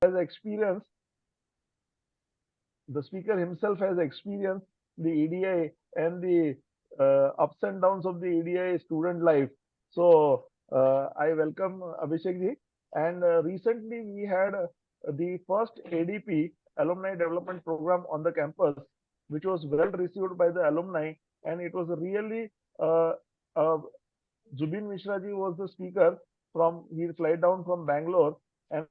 has experienced, the speaker himself has experienced the EDI and the ups and downs of the EDI student life. So I welcome Abhishek ji. And recently we had the first ADP Alumni Development Program on the campus, which was well received by the alumni, and it was really uh, uh, Zubin Mishra ji was the speaker from, he flight down from Bangalore, and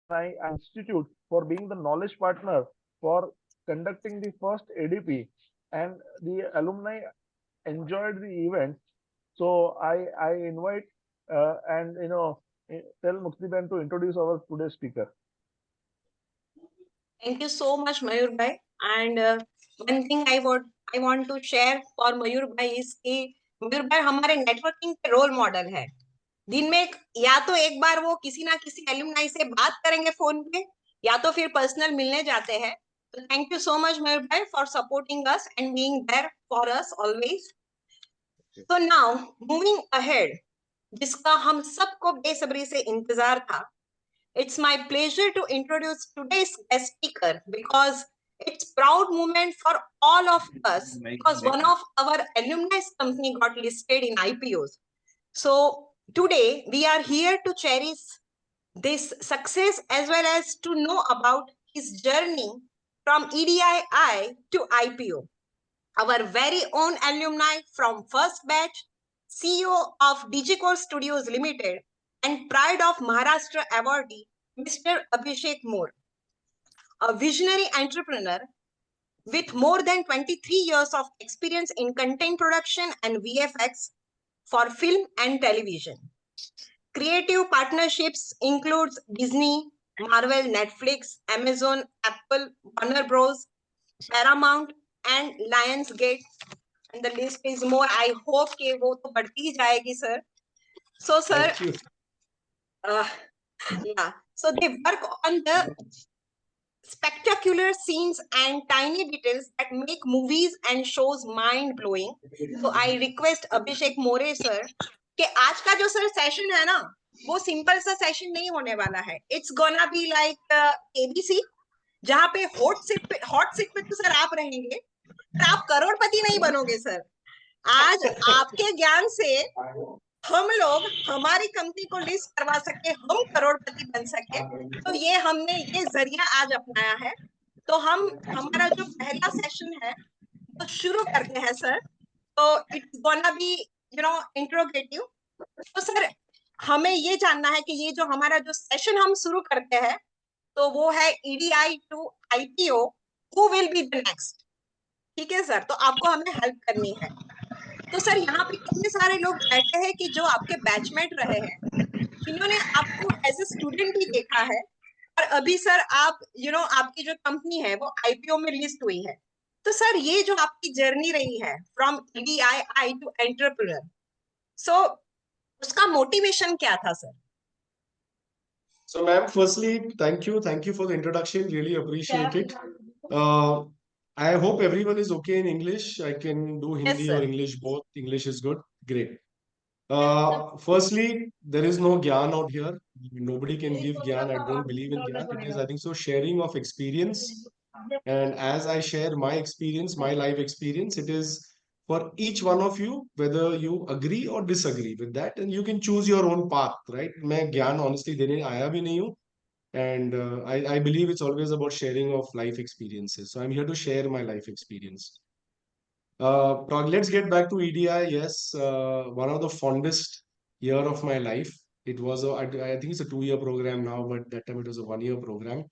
I institute for being the knowledge partner for conducting the first ADP, and the alumni enjoyed the event. So I invite and tell Muktiben to introduce our today's speaker. Thank you so much, Mayur bhai. And one thing I want to share for Mayur bhai is कि मयूर भाई हमारे networking के role model है। दिन में या तो एक बार वो किसी ना किसी एलुमनाई से बात करेंगे फोन पे, या तो फिर पर्सनल मिलने जाते हैं। तो thank you so much Mayur भाई for supporting us and being there for us always. So now moving ahead, जिसका हम सबको बेसब्री से इंतजार था, it's my pleasure to introduce today's guest speaker because it's proud moment for all of us because one of our alumni company got listed in IPOs. So today we are here to cherish this success as well as to know about his journey from EDII to IPO. Our very own alumni from first batch, CEO of Digikore Studios Limited and pride of Maharashtra Awardee, Mr. Abhishek More, a visionary entrepreneur with more than 23 years of experience in content production and VFX for film and television. Creative partnerships includes Disney, Marvel, Netflix, Amazon, Apple, Warner Bros, Paramount, and Lionsgate. And the list is more. I hope कि वो तो बढ़ती ही जाएगी, sir. So, sir, yeah. So they work on the spectacular scenes and tiny details that make movies and shows mind blowing. So I request Abhishek More sir कि आज का जो sir session है ना, वो सिंपल सा सेशन नहीं होने वाला है. It's gonna be like ABC, जहाँ पे हॉट सीट पे तो सर आप रहेंगे, पर आप करोड़पति नहीं बनोगे सर. आज आपके ज्ञान से हम लोग हमारी कंपनी को लिस्ट करवा सके, हम करोड़पति बन सके, तो ये हमने ये जरिया आज अपनाया है. तो हम हमारा जो पहला सेशन है वो शुरू करते हैं सर. तो इट्स गोना बी इंट्रोगेटिव. तो सर हमें ये जानना है कि ये जो हमारा जो सेशन हम शुरू करते हैं तो वो है EDI to IPO, who will be the next. ठीक है सर, तो आपको हमें हेल्प करनी है. तो सर यहाँ पे कितने सारे लोग बैठे हैं कि जो आपके बैचमेट रहे हैं, जिन्होंने आपको एज ए स्टूडेंट भी देखा है, और अभी सर आप आपकी जो कंपनी है वो IPO में लिस्ट हुई है. तो सर ये जो आपकी जर्नी रही है फ्रॉम EDII टू एंटरप्रेन्योर, सो उसका मोटिवेशन क्या था sir? So, ma'am, firstly, thank you. Thank you for the introduction. Really appreciate it. I hope everyone is okay in English. I can do Hindi sir. or English, both. English is good. Great. Firstly, there is no gyan out here. Nobody can give gyan. I don't believe in gyan. It is, I think so, sharing of experience. And as I share my experience, my life experience, it is for each one of you, whether you agree or disagree with that, and you can choose your own path, right? मैं ज्ञान honestly देने आया भी नहीं हूँ, and I believe it's always about sharing of life experiences. So I'm here to share my life experience. Let's get back to EDI. Yes, one of the fondest year of my life. It was I think it's a 2-year program now, but that time it was a 1-year program.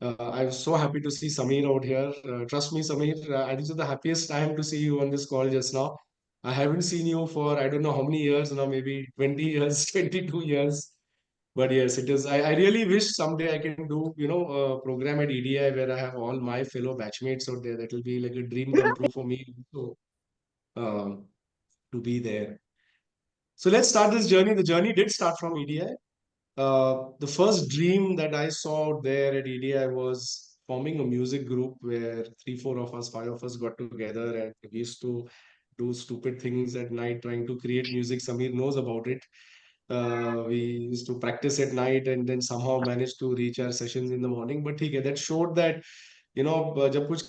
I was so happy to see Samir out here. Trust me, Samir, I think it's the happiest time to see you on this call just now. I haven't seen you for I don't know how many years now, maybe 20 years, 22 years. But yes, it is. I really wish someday I can do, a program at EDI where I have all my fellow batchmates out there. That will be like a dream come true for me um, to be there. So let's start this journey. The journey did start from EDI. The first dream that I saw out there at EDI was forming a music group where 3, 4 of us, 5 of us got together and we used to do stupid things at night trying to create music. Samir knows about it. We used to practice at night and then somehow managed to reach our sessions in the morning. But okay, that showed that, जब कुछ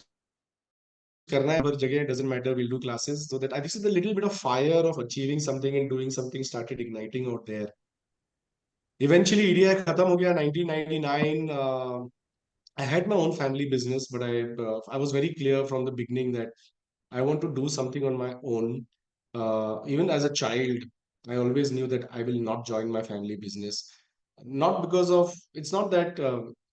करना है हर जगह, doesn't matter, we'll do classes. So that I think the little bit of fire of achieving something and doing something started igniting out there. Eventually, EDI खत्म हो गया 1999. I had my own family business, but I was very clear from the beginning that I want to do something on my own. Even as a child, I always knew that I will not join my family business. Not because of, it's not that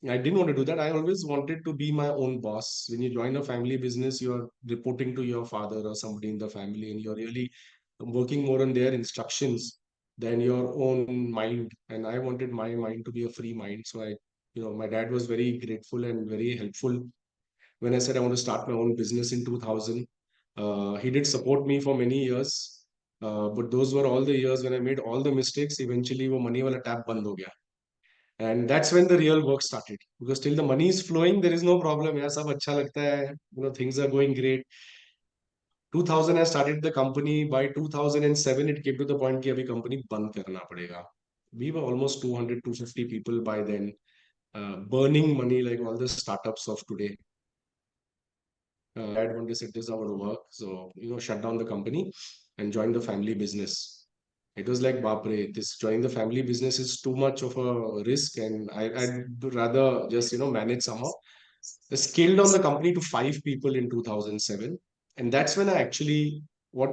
I didn't want to do that. I always wanted to be my own boss. When you join a family business, you're reporting to your father or somebody in the family, and you're really working more on their instructions than your own mind. And I wanted my mind to be a free mind. So my dad was very grateful and very helpful when I said I want to start my own business in 2000. He did support me for many years, but those were all the years when I made all the mistakes. Eventually, वो money वाला tap बंद हो गया, and that's when the real work started. Because till the money is flowing, there is no problem. यार सब अच्छा लगता है, things are going great. 2000 I started the company. By 2007, it came to the point कि अभी company बंद करना पड़ेगा. We were almost 200, 250 people by then, burning money like all the startups of today. Dad one day said, this is not going to work. So, shut down the company and join the family business. It was like, Bapre, this joining the family business is too much of a risk. And I'd rather just, manage somehow. I scaled down the company to 5 people in 2007. And that's when I actually,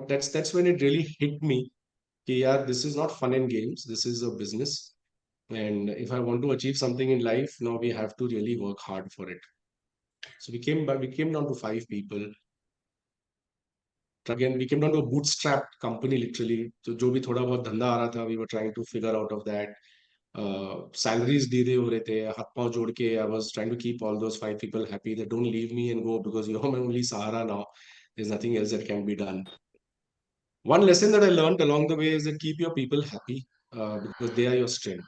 that's when it really hit me. Yeah, this is not fun and games. This is a business. And if I want to achieve something in life, now we have to really work hard for it. So we came down to 5 people. Again, we came down to a bootstrapped company literally. So जो भी थोड़ा बहुत धंधा आ रहा था, we were trying to figure out of that. Salaries धीरे हो रहे थे, हाथ पांव जोड़ के I was trying to keep all those 5 people happy. That don't leave me and go because you're my only Sahara now. There's nothing else that can be done. One lesson that I learned along the way is that keep your people happy because they are your strength.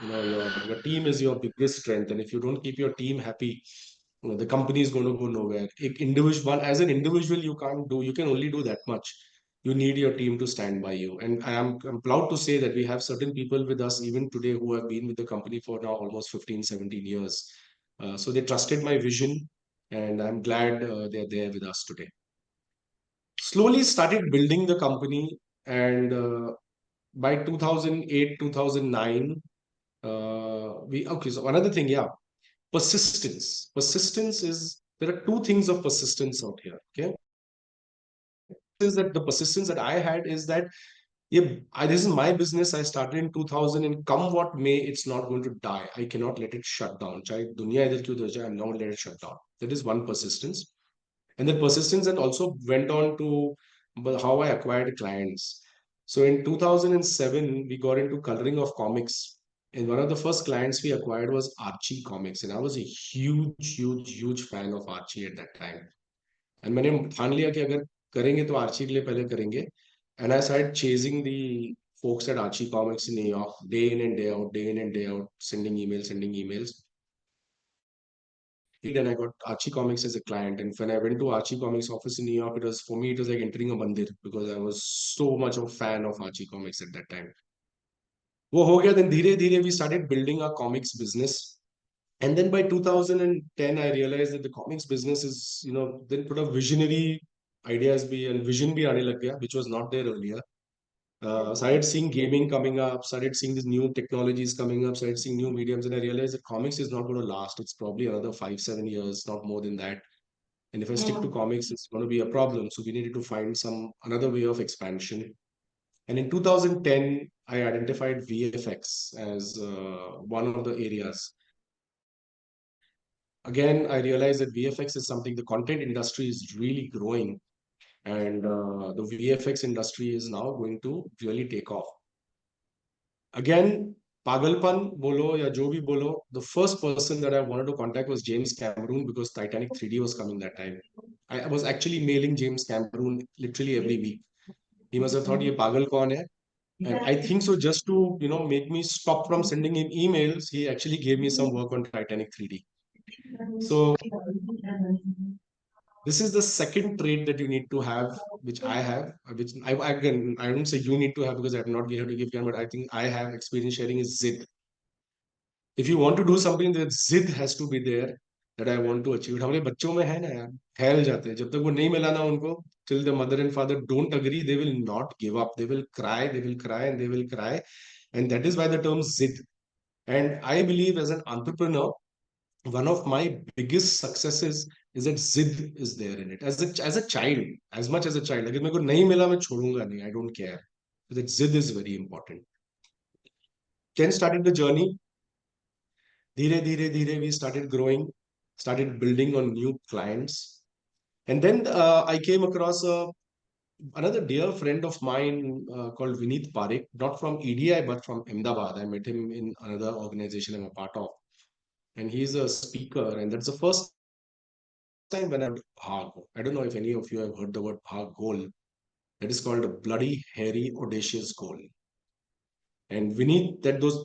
Your team is your biggest strength, and if you don't keep your team happy, the company is going to go nowhere. As an individual, you can only do that much. You need your team to stand by you, and I'm proud to say that we have certain people with us even today who have been with the company for now almost 15, 17 years. So they trusted my vision, and I'm glad they're there with us today. Slowly started building the company, and by 2008, 2009, so another thing, yeah, persistence is, there are two things of persistence out here. Okay, is that the persistence that I had is that, yeah, this is my business. I started in 2000, and come what may, it's not going to die. I cannot let it shut down. Chahe dunya idhar kyun ho jaye, I'm not going to let it shut down. That is one persistence. And that persistence that also went on to how I acquired clients. So in 2007, we got into coloring of comics. And one of the first clients we acquired was Archie Comics. And I was a huge fan of Archie at that time. And मैंने ठान लिया कि अगर करेंगे तो Archie के लिए पहले करेंगे. And I started chasing the folks at Archie Comics in New York, day in and day out, sending emails. And I got Archie Comics as a client. And when I went to Archie Comics office in New York, it was like entering a mandir because I was so much of a fan of Archie Comics at that time. वो हो गया, then धीरे we started building our comics business. And then by 2010, I realized that the comics business is, then put up visionary ideas and vision bhi aane lag gaya, which was not there earlier. Started seeing gaming coming up, started seeing these new technologies coming up, started seeing new mediums, and I realized that comics is not going to last. It's probably another 5, 7 years, not more than that. And if I stick to comics, it's going to be a problem. So we needed to find another way of expansion. And in 2010, I identified VFX as one of the areas. Again, I realized that VFX is something, the content industry is really growing. And the VFX industry is now going to really take off. Again, Pagalpan bolo ya jo bhi bolo, the first person that I wanted to contact was James Cameron because Titanic 3D was coming that time. I was actually mailing James Cameron literally every week. He must have thought, ye pagal kaun hai? And I think so, just to make me stop from sending him emails, he actually gave me some work on Titanic 3D. So This is the second trait that you need to have, which I have, which again, I don't say you need to have because I'm not here to give you, but I think I have experience sharing is zid. If you want to do something, that zid has to be there that I want to achieve. हमारे बच्चों में है ना यार, फैल जाते हैं जब तक वो नहीं मिला ना उनको, till the mother and father don't agree, they will not give up. They will cry, and they will cry, and that is why the term zid. And I believe as an entrepreneur, one of my biggest successes is that zid is there in it. As a child, as much as a child, अगर मेरे को नहीं मिला मैं छोड़ूंगा नहीं. I don't care. So that zid is very important. Ken started the journey. Dhire, dhire, dhire, we started growing, started building on new clients. And then I came across another dear friend of mine called Vineet Parekh, not from EDI, but from Ahmedabad. I met him in another organization I'm a part of. And he's a speaker. And that's the first time when I heard Bhag. I don't know if any of you have heard the word Bhag goal. That is called a bloody, hairy, audacious goal. And Vineet, that those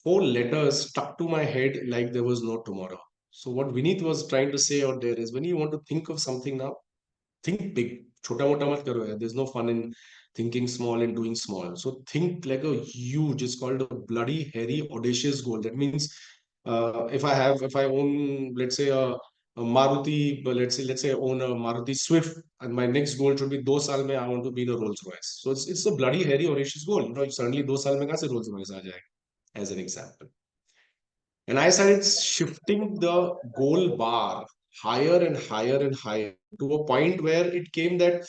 four letters stuck to my head like there was no tomorrow. So what Vineet was trying to say out there is when you want to think of something now, think big. Chota mota mat karo yaar. There's no fun in thinking small and doing small. So think like a huge, it's called a bloody, hairy, audacious goal. That means if I own, let's say a Maruti, but let's say I own a Maruti Swift, and my next goal should be 2 साल में I want to be in a Rolls Royce. So it's a bloody, hairy, audacious goal. You know, suddenly 2 साल में कहाँ से Rolls Royce आ जाएगा? As an example. And I started shifting the goal bar higher and higher and higher to a point where it came that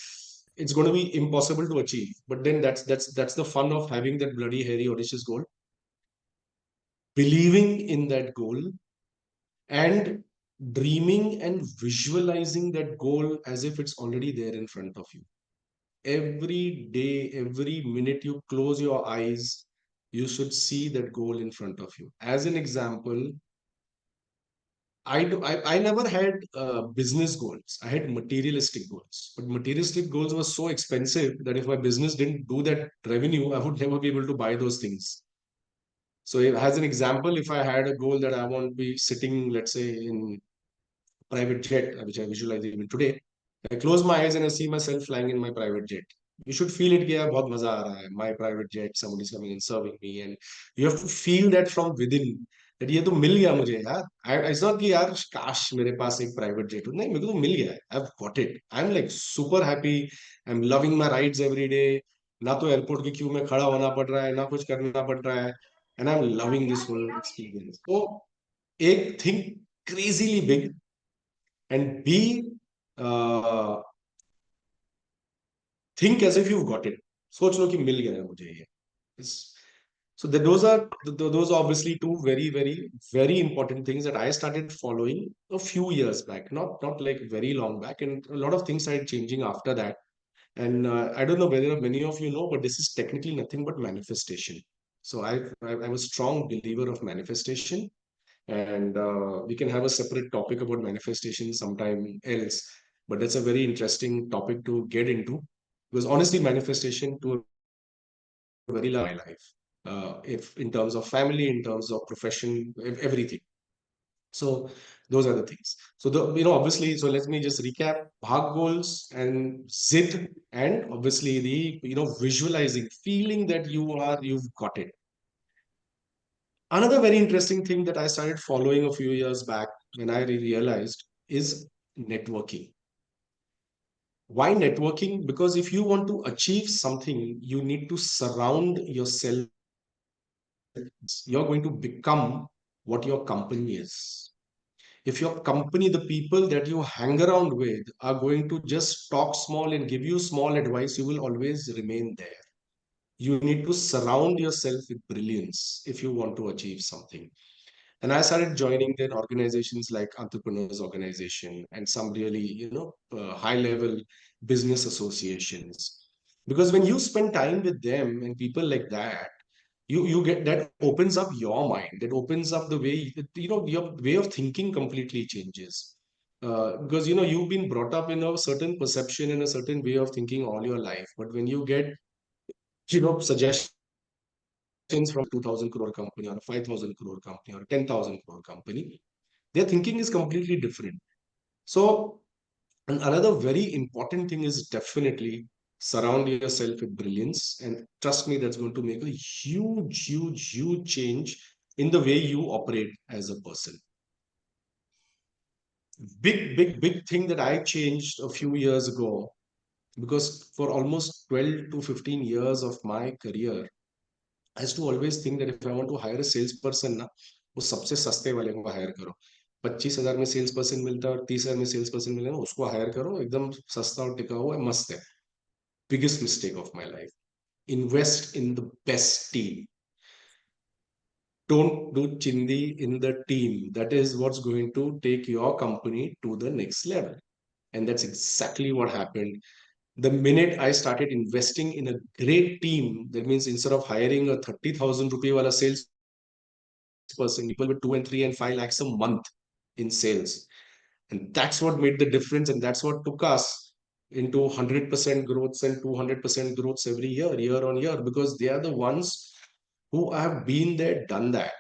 it's going to be impossible to achieve. But then that's the fun of having that bloody, hairy, audacious goal. Believing in that goal and dreaming and visualizing that goal as if it's already there in front of you. Every day, every minute you close your eyes, you should see that goal in front of you. As an example, I never had business goals. I had materialistic goals. But materialistic goals were so expensive that if my business didn't do that revenue, I would never be able to buy those things. So as an example, if I had a goal that I want to be sitting, let's say, in private jet, which I visualize even today, I close my eyes and I see myself flying in my private jet. You should feel it कि यार बहुत मजा आ रहा है. My private jet, somebody is coming and serving me, and you have to feel that from within. That ये तो मिल गया मुझे यार. It's not कि यार काश मेरे पास एक private jet हो. नहीं, मेरे को तो मिल गया है. I've got it. I'm like super happy. I'm loving my rides every day. ना तो एयरपोर्ट की क्यू में खड़ा होना पड़ रहा है, ना कुछ करना पड़ रहा है. And I'm loving this whole experience. So एक think crazily big and B, uh, think as if you've got it. सोच लो कि मिल गया है मुझे ये. So those are those are obviously two very very very important things that I started following a few years back, not like very long back, and a lot of things started changing after that. And I don't know whether many of you know, but this is technically nothing but manifestation. So I'm a strong believer of manifestation, and we can have a separate topic about manifestation sometime else, but that's a very interesting topic to get into, because honestly manifestation to a very large my life, if in terms of family, in terms of profession, everything. So those are the things. So obviously, so let me just recap: bhag goals and zid, and obviously the visualizing, feeling that you've got it. Another very interesting thing that I started following a few years back when I realized is networking. Why networking? Because if you want to achieve something, you need to surround yourself. You're going to become what your company is. If your company, the people that you hang around with are going to just talk small and give you small advice, you will always remain there. You need to surround yourself with brilliance if you want to achieve something. And I started joining then organizations like Entrepreneurs Organization and some really, high level business associations. Because when you spend time with them and people like that, you get that opens up your mind. That opens up the way, your way of thinking completely changes. Because, you've been brought up in a certain perception and a certain way of thinking all your life. But when you get, suggestions from 2000 crore company or a 5000 crore company or a 10,000 crore company, their thinking is completely different. So And another very important thing is definitely surround yourself with brilliance. And trust me, that's going to make a huge, huge, huge change in the way you operate as a person. Big thing that I changed a few years ago, because for almost 12 to 15 years of my career, I used to always think that if I want to hire a salesperson ना, वो सबसे सस्ते वाले को higher करो. 25,000 में sales person मिलता है और 30,000 में सेल्स पर्सन मिले ना, उसको हायर करो. एकदम सस्ता और टिका हुआ है, मस्त है. Biggest mistake of my life. Invest in the best team. Don't do chindi in the team. That is what's going to take your company to the next level. And that's exactly what happened. The minute I started investing in a great team, that means instead of hiring a 30,000 rupee wala sales person, people with 2 and 3 and 5 lakhs a month in sales. And that's what made the difference. And that's what took us into 100% growths and 200% growths every year on year, because they are the ones who have been there, done that.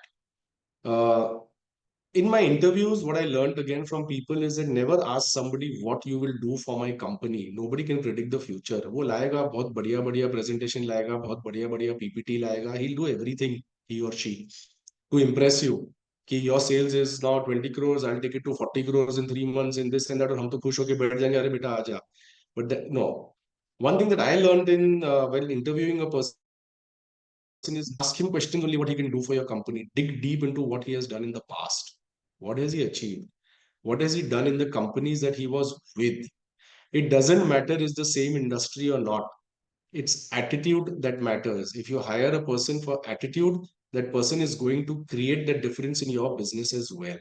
In my interviews, what I learned again from people is that never ask somebody what you will do for my company. Nobody can predict the future. वो लाएगा बहुत बढ़िया बढ़िया presentation लाएगा, बहुत बढ़िया बढ़िया PPT लाएगा. He'll do everything, he or she, to impress you. कि your sales is now 20 crores, I'll take it to 40 crores in 3 months in this and that, और हम तो खुश होके बैठ जाएंगे, अरे बेटा आ जा. But that, no. One thing that I learned in while interviewing a person is ask him questions only what he can do for your company. Dig deep into what he has done in the past. What has he achieved? What has he done in the companies that he was with? It doesn't matter is the same industry or not. It's attitude that matters. If you hire a person for attitude, that person is going to create the difference in your business as well.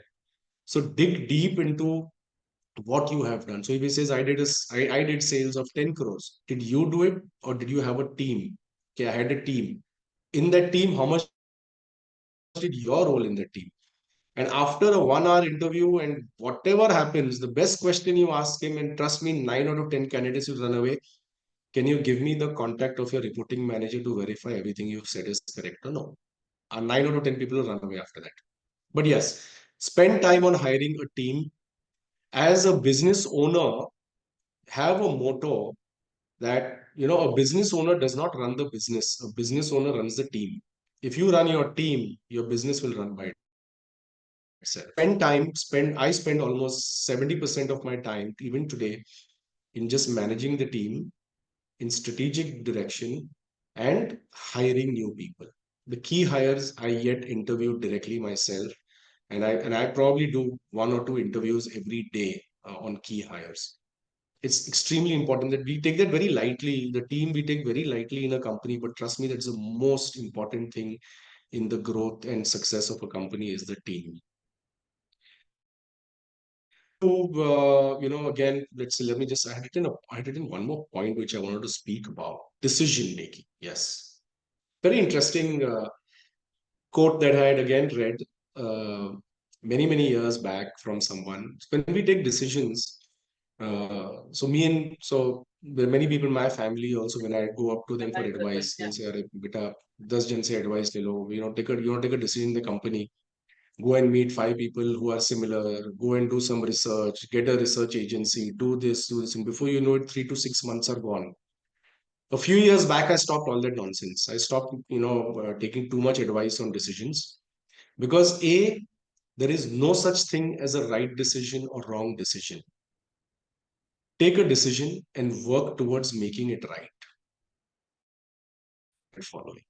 So dig deep into what you have done. So if he says, I did sales of 10 crores, did you do it or did you have a team? Okay, I had a team. In that team, how much did your role in that team? And after a 1 hour interview and whatever happens, the best question you ask him, and trust me, 9 out of 10 candidates will run away. Can you give me the contact of your reporting manager to verify everything you've said is correct or no? 9 out of 10 people will run away after that. But yes, spend time on hiring a team. As a business owner, have a motto that, a business owner does not run the business. A business owner runs the team. If you run your team, your business will run by itself. I spend almost 70% of my time, even today, in just managing the team, in strategic direction, and hiring new people. The key hires I yet interview directly myself, and I probably do 1 or 2 interviews every day on key hires. It's extremely important that we take that very lightly. The team we take very lightly in a company, but trust me, that's the most important thing in the growth and success of a company is the team. Again, let me just, I had written one more point which I wanted to speak about. Decision making. Yes. Very interesting quote that I had again read many years back from someone. When we take decisions, there are many people in my family also, when I go up to them for advice, they say, "Arey, beta, 10 जन से advice ले लो, you know, take a decision in the company. Go and meet 5 people who are similar, go and do some research, get a research agency, do this, and before you know it, 3 to 6 months are gone." A few years back, I stopped all that nonsense. I stopped, taking too much advice on decisions, because there is no such thing as a right decision or wrong decision. Take a decision and work towards making it right. Following.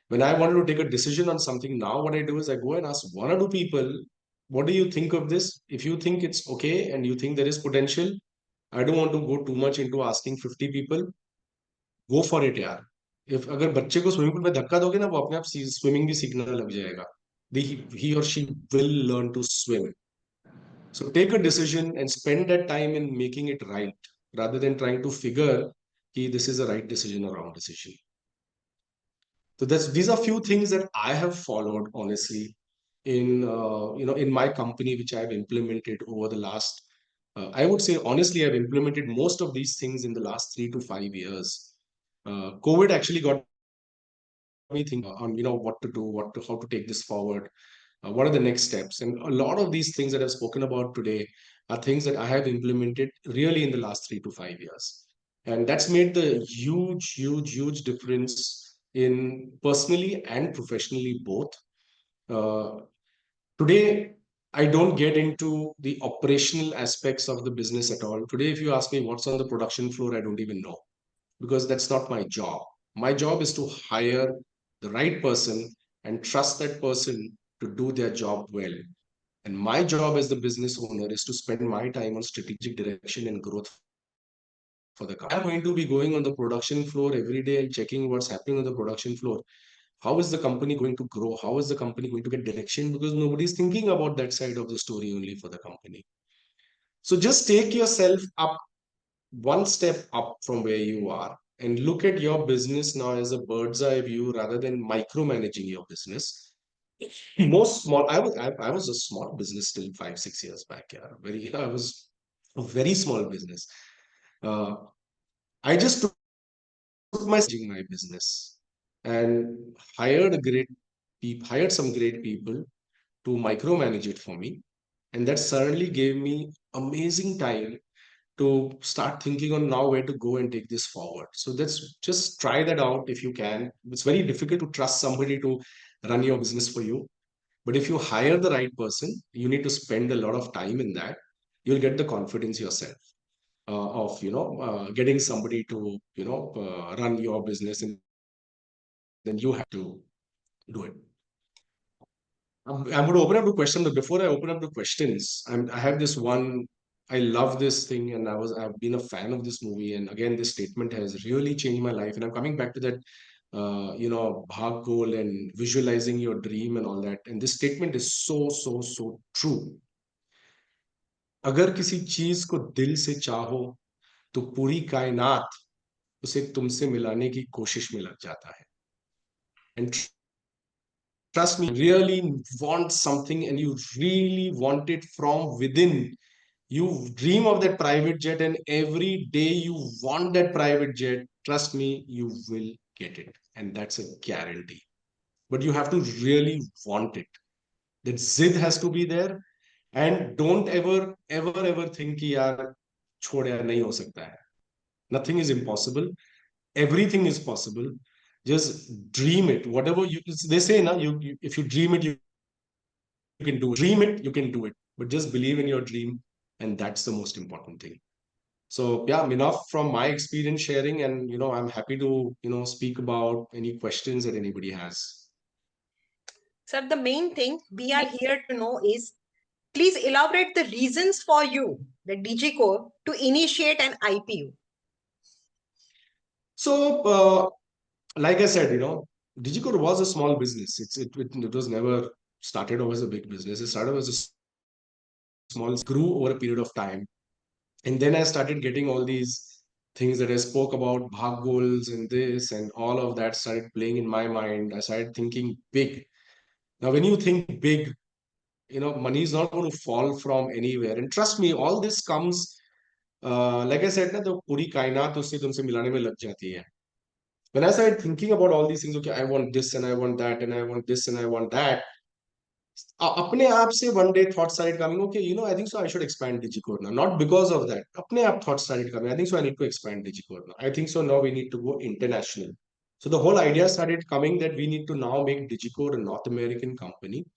When I wanted to take a decision on something, now what I do is I go and ask 1 or 2 people, what do you think of this? If you think it's okay and you think there is potential, I don't want to go too much into asking 50 people. Go for it, यार. If अगर बच्चे को swimming pool में धक्का दोगे ना, वो अपने आप स्विमिंग भी सीखने लग जाएगा. He or she will learn to swim. So take a decision and spend that time in making it right, rather than trying to figure this is a right decision or wrong decision. So these are few things that I have followed honestly in my company, which I've implemented over the last. I would say honestly, I've implemented most of these things in the last 3 to 5 years. COVID actually got me thinking on what to do, how to take this forward, what are the next steps, and a lot of these things that I've spoken about today are things that I have implemented really in the last 3 to 5 years. And that's made the huge difference in personally and professionally both. Uh, Today, I don't get into the operational aspects of the business at all. Today, if you ask me what's on the production floor, I don't even know because that's not my job. My job is to hire the right person and trust that person to do their job well. And my job as the business owner is to spend my time on strategic direction and growth for the company. I'm going to be going on the production floor every day and checking what's happening on the production floor. How is the company going to grow? How is the company going to get direction? Because nobody's thinking about that side of the story only for the company. So just take yourself up one step up from where you are and look at your business now as a bird's eye view rather than micromanaging your business. Most small, I was a small business till 5 6 years back. Yeah, I was a very small business. Uh, I just took my my business and hired some great people to micromanage it for me, and that suddenly gave me amazing time to start thinking on now where to go and take this forward. So let's just try that out if you can. It's very difficult to trust somebody to run your business for you. But if you hire the right person, you need to spend a lot of time in that. You'll get the confidence yourself of getting somebody to run your business, and then you have to do it. I'm going to open up to questions, but before I open up to questions, I have this one. I love this thing, and I've been a fan of this movie. And again, this statement has really changed my life. And I'm coming back to that, bhag goal and visualizing your dream and all that. And this statement is so true. अगर किसी चीज को दिल से चाहो तो पूरी कायनात उसे तुमसे मिलाने की कोशिश में लग जाता है. And trust me, really want something and you really want it from within. You dream of that private jet, and every day you want that private jet. Trust me, you will get it. And that's a guarantee. But you have to really want it. That zid has to be there. And don't ever think कि यार छोड़ यार नहीं हो सकता है. Nothing is impossible. Everything is possible. Just dream it. Whatever they say, na, if you dream it, you can do it. Dream it, you can do it. But just believe in your dream, and that's the most important thing. So yeah, enough from my experience sharing, and I'm happy to speak about any questions that anybody has. Sir, the main thing we are here to know is, please elaborate the reasons for you, the Digikore, to initiate an IPO. So, like I said, Digikore was a small business. It was never started off as a big business. It started as a small, grew over a period of time. And then I started getting all these things that I spoke about, bhag goals and this and all of that started playing in my mind. I started thinking big. Now, when you think big, money is not going to fall from anywhere. And trust me, all this comes, like I said, na, the puri kainat usse tumse milane mein lag jati hai. When I started thinking about all these things, okay, I want this and I want that and I want this and I want that, अपने आप से one day thoughts started coming, okay, I think so I should expand Digikore now. Not because of that. अपने आप thoughts started coming. I think so I need to expand Digikore now. I think so now we need to go international. So the whole idea started coming that we need to now make Digikore a North American company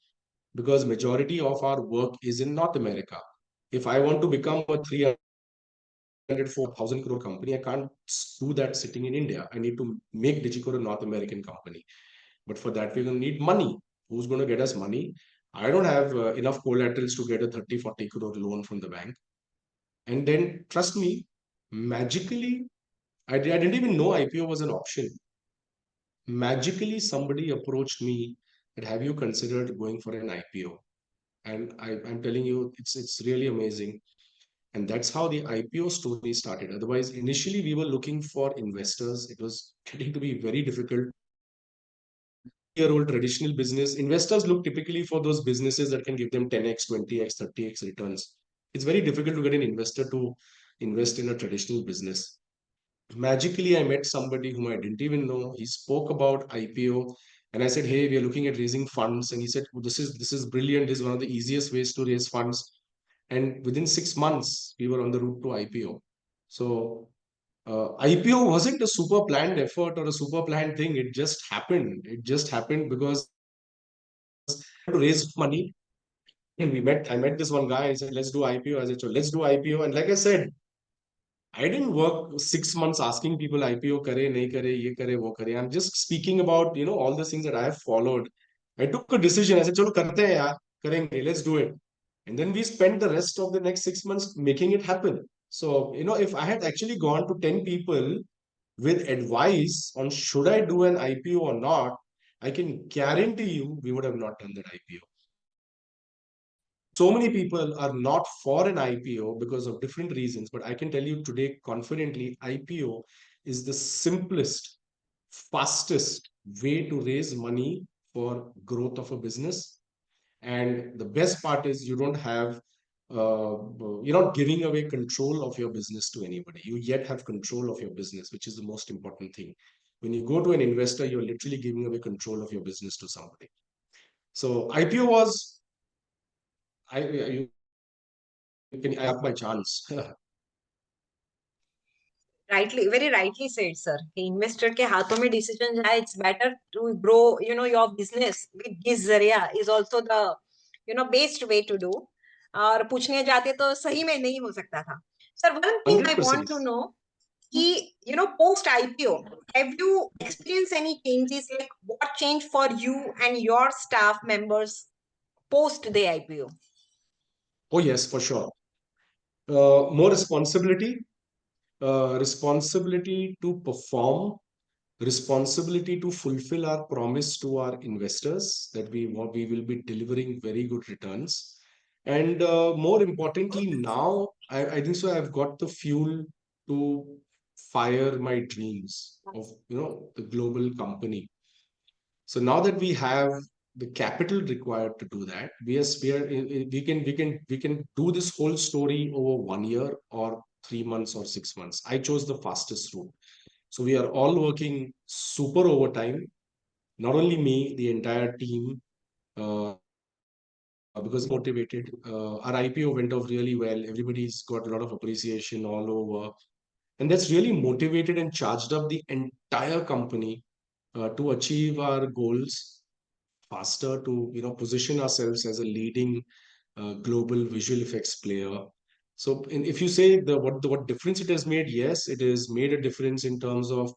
because majority of our work is in North America. If I want to become a 300, 4,000 crore company, I can't do that sitting in India. I need to make Digikore a North American company. But for that, we're going to need money. Who's going to get us money? I don't have enough collaterals to get a 30, 40 crore loan from the bank. And then, trust me, magically, I didn't even know IPO was an option. Magically, somebody approached me that, have you considered going for an IPO? And I'm telling you, it's really amazing. And that's how the IPO story started. Otherwise, initially, we were looking for investors. It was getting to be very difficult. 20-year-old traditional business, investors look typically for those businesses that can give them 10x, 20x, 30x returns. It's very difficult to get an investor to invest in a traditional business. Magically, I met somebody whom I didn't even know. He spoke about IPO, and I said, "Hey, we are looking at raising funds." And he said, "Oh, this is brilliant. This is one of the easiest ways to raise funds." and within 6 months we were on the route to IPO. So IPO wasn't a super planned effort or a super planned thing. It just happened. It just happened because to raise money. And I met this one guy. I said, let's do IPO. I said, so let's do IPO. And like I said, I didn't work 6 months asking people IPO kare, nahi kare, ye kare, wo kare. I'm just speaking about, all the things that I have followed. I took a decision. I said, chalo karte hain yaar, karenge, let's do it. And then we spent the rest of the next 6 months making it happen. So, if I had actually gone to 10 people with advice on should I do an IPO or not, I can guarantee you we would have not done that IPO. So many people are not for an IPO because of different reasons, but I can tell you today confidently, IPO is the simplest, fastest way to raise money for growth of a business. And the best part is you don't have, you're not giving away control of your business to anybody. You yet have control of your business, which is the most important thing. When you go to an investor, you're literally giving away control of your business to somebody. So IPO was, I up by chance. Very rightly said, sir. कि investor के हाथों में decision जाए, it's better to grow, your business with this जरिया is also the, best way to do. और पूछने जाते तो सही में नहीं हो सकता था. Sir, one thing I want 100%. to know कि, post IPO, have you experienced any changes? Like what changed for you and your staff members post the IPO? Oh, yes, for sure. More responsibility, responsibility to perform, responsibility to fulfill our promise to our investors that we will be delivering very good returns. And more importantly, now I think so I've got the fuel to fire my dreams of the global company. So now that we have the capital required to do that, we can do this whole story over 1 year or 3 months or 6 months. I chose the fastest route. So we are all working super overtime. Not only me, the entire team, because motivated. Our IPO went off really well. Everybody's got a lot of appreciation all over, and that's really motivated and charged up the entire company to achieve our goals faster, to position ourselves as a leading global visual effects player. So if you say what difference it has made, yes, it has made a difference in terms of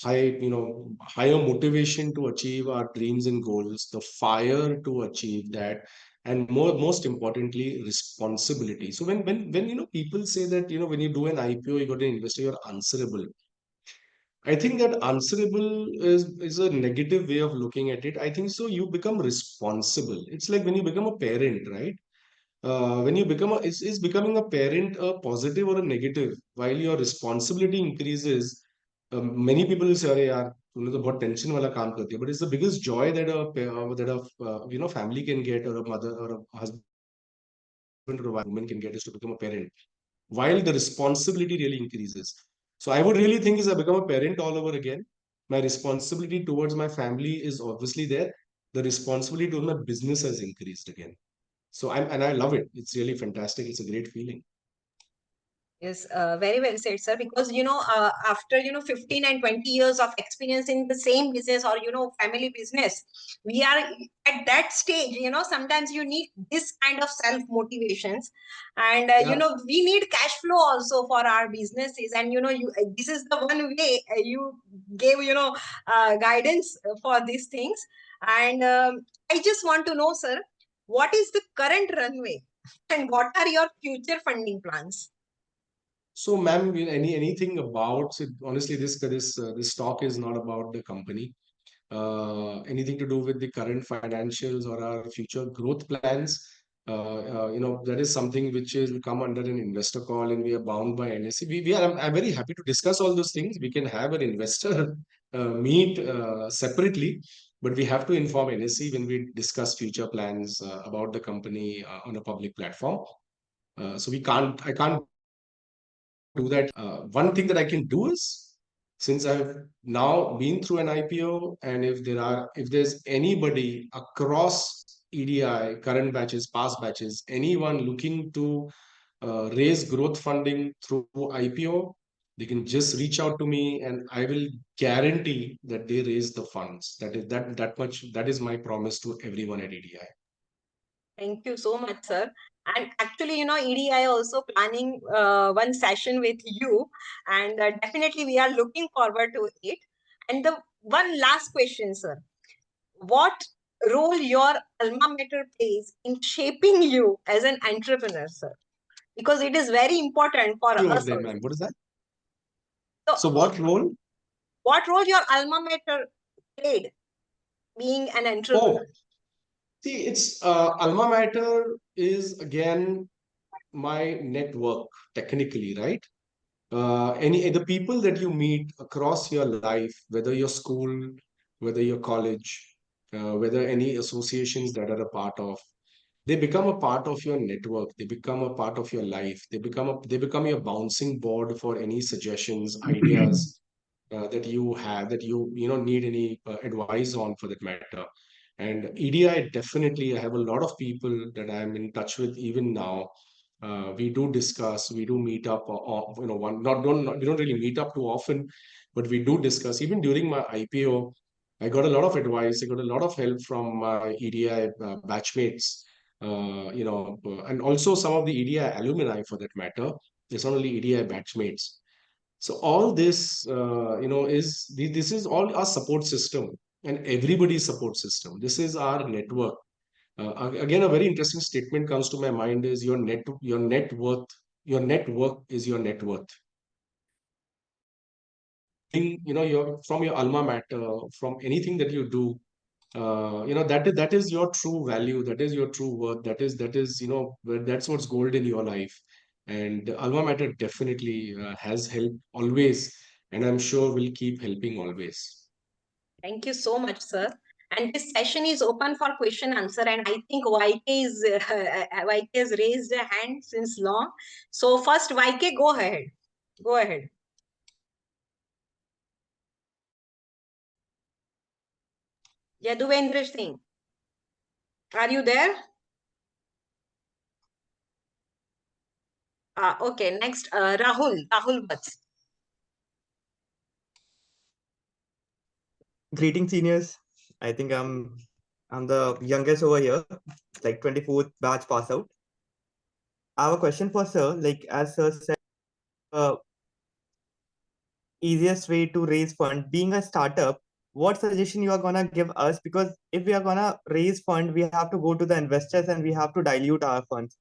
higher motivation to achieve our dreams and goals, the fire to achieve that, and most importantly, responsibility. So when people say that when you do an IPO, you got an investor, you're answerable. I think that answerable is a negative way of looking at it. I think so. You become responsible. It's like when you become a parent, right? When you become is becoming a parent a positive or a negative? While your responsibility increases, many people will say, "अरे यार, तूने तो बहुत tension वाला काम कर दिया." But it's the biggest joy that a family can get, or a mother or a husband or a woman can get, is to become a parent, while the responsibility really increases. So I would really think is I become a parent all over again. My responsibility towards my family is obviously there. The responsibility towards my business has increased again. So I love it. It's really fantastic. It's a great feeling. Yes, very well said, sir. Because after 15 and 20 years of experience in the same business or family business, we are at that stage. Sometimes you need this kind of self motivations, and Yeah. we need cash flow also for our businesses. And this is the one way you gave guidance for these things. And I just want to know, sir, what is the current runway, and what are your future funding plans? So, ma'am, anything about it, honestly, this talk is not about the company. Anything to do with the current financials or our future growth plans. That is something which will come under an investor call, and we are bound by NSE. I'm very happy to discuss all those things. We can have an investor meet separately, but we have to inform NSE when we discuss future plans about the company on a public platform. So I can't do that. One thing that I can do is, since I've now been through an IPO, and if there's anybody across EDI, current batches, past batches, anyone looking to raise growth funding through IPO, they can just reach out to me, and I will guarantee that they raise the funds. That much. That is my promise to everyone at EDI. Thank you so much, sir. And actually, EDI also planning one session with you, and definitely we are looking forward to it. And the one last question, sir. What role your alma mater plays in shaping you as an entrepreneur, sir? Because it is very important for Few of us them, also. ma'am. What is that? So, So what role? what role your alma mater played being an entrepreneur? Oh, see, it's alma mater is again my network technically, right? Any the people that you meet across your life, whether your school, whether your college, whether any associations that are a part of, they become a part of your network. They become a part of your life. They become your bouncing board for any suggestions, ideas that you have, that you need any advice on, for that matter. And EDI, definitely, I have a lot of people that I'm in touch with even now. We do discuss, we do meet up, one not don't not, we don't really meet up too often, but we do discuss. Even during my IPO, I got a lot of advice. I got a lot of help from my EDI batchmates, and also some of the EDI alumni, for that matter. It's not only EDI batchmates. So all this, this is all our support system, and everybody's support system. This is our network. Again, a very interesting statement comes to my mind is your network is your net worth. From your alma mater, from anything that you do, that is your true value, that is your true worth, that is that's what's gold in your life. And alma mater definitely has helped always, and I'm sure will keep helping always. Thank you so much, sir. And this session is open for question answer. And I think YK is YK has raised a hand since long. So first, YK, go ahead. Go ahead. Yaduvendra Singh, are you there? Okay. Next, Rahul Bats. Greeting seniors. I think I'm the youngest over here, like 24th batch pass out. I have a question for sir. Like as sir said, uh, easiest way to raise fund being a startup. What suggestion you are gonna give us? Because if we are gonna raise fund, we have to go to the investors and we have to dilute our funds.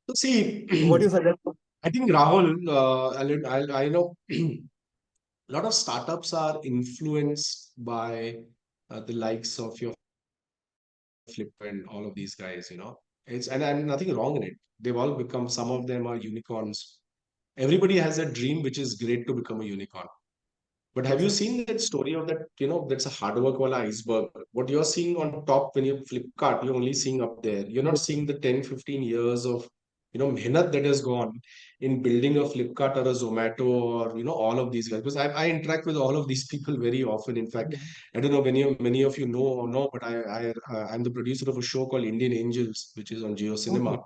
So see, What do you suggest? I think Rahul, I know a lot of startups are influenced by the likes of your Flip and all of these guys. And nothing wrong in it. They've all become, some of them are unicorns. Everybody has a dream, which is great, to become a unicorn. But have Yes, you sir. seen that story of that? That's a hard work wala iceberg. What you're seeing on top when you Flipkart, you're only seeing up there. You're not seeing the 10, 15 years of, mehnat that has gone in building a Flipkart or a Zomato, or, all of these guys. Because I interact with all of these people very often. In fact, I don't know many of you know or no, but I'm the producer of a show called Indian Angels, which is on Geo Cinema. Okay.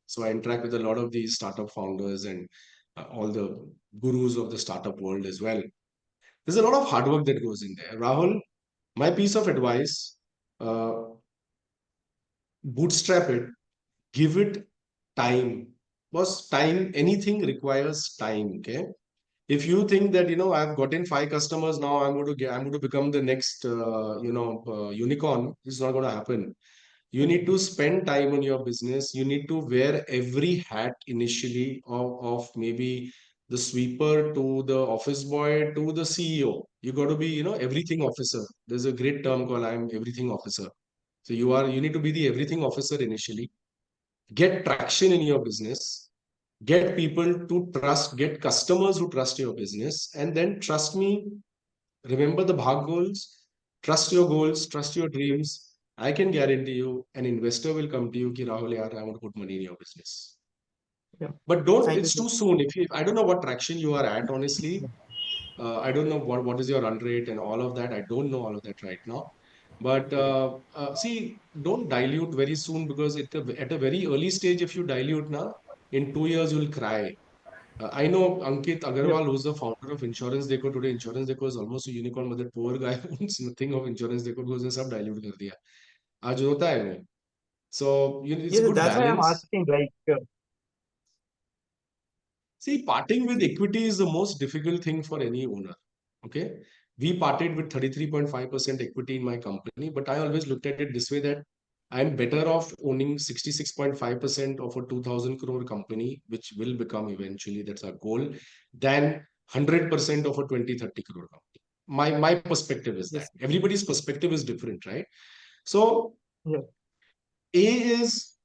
So I interact with a lot of these startup founders and all the gurus of the startup world as well. There's a lot of hard work that goes in there. Rahul, my piece of advice, uh, bootstrap it, give it time. Because time, anything requires time. Okay. If you think that, I've gotten 5 customers now, I'm going to become the next, unicorn, it's not going to happen. You need to spend time on your business. You need to wear every hat initially, of maybe the sweeper to the office boy to the CEO. You got to be, everything officer. There's a great term called I'm everything officer. So you need to be the everything officer initially. Get traction in your business. Get people to trust, get customers who trust your business. And then trust me, remember the Bhag goals, trust your goals, trust your dreams. I can guarantee you an investor will come to you, ki Rahul, yaar, I want to put money in your business. Yeah. But don't, Thank you, it's sir. too soon. I don't know what traction you are at, honestly. I don't know what is your run rate and all of that. I don't know all of that right now. But see, don't dilute very soon, because at a very early stage, if you dilute now, in 2 years you'll cry. I know Ankit Yes. Agarwal, who's the founder of Insurance Deco today. Insurance Deco is almost a unicorn, but that poor guy owns nothing of Insurance Deco because उसने सब dilute कर दिया. आज रोता है वो. So it's a Yes, good that's why I'm balance. asking. See, parting with equity is the most difficult thing for any owner. Okay. We parted with 33.5% equity in my company, but I always looked at it this way, that I'm better off owning 66.5% of a 2000 crore company, which will become eventually, that's our goal, than 100% of a 20-30 crore company. My perspective is that. Yes. Everybody's perspective is different, right? So Yeah. A is,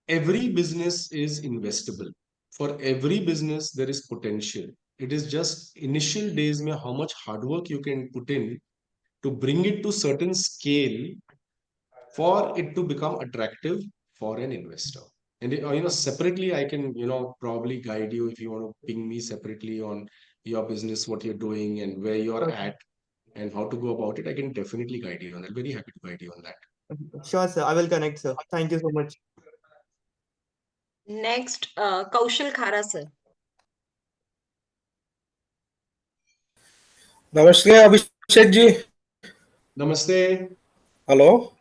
every business is investable. For every business, there is potential. It is just initial days mein how much hard work you can put in to bring it to certain scale for it to become attractive for an investor. And separately, I can probably guide you if you want to ping me separately on your business, what you're doing, and where you're Okay. at, and how to go about it. I can definitely guide you on that. Very happy to guide you on that. Sure, sir. I will connect, sir. Thank you so much. Next, Kaushal Khara, sir. Namaste, Abhishek ji. Namaste. Hello.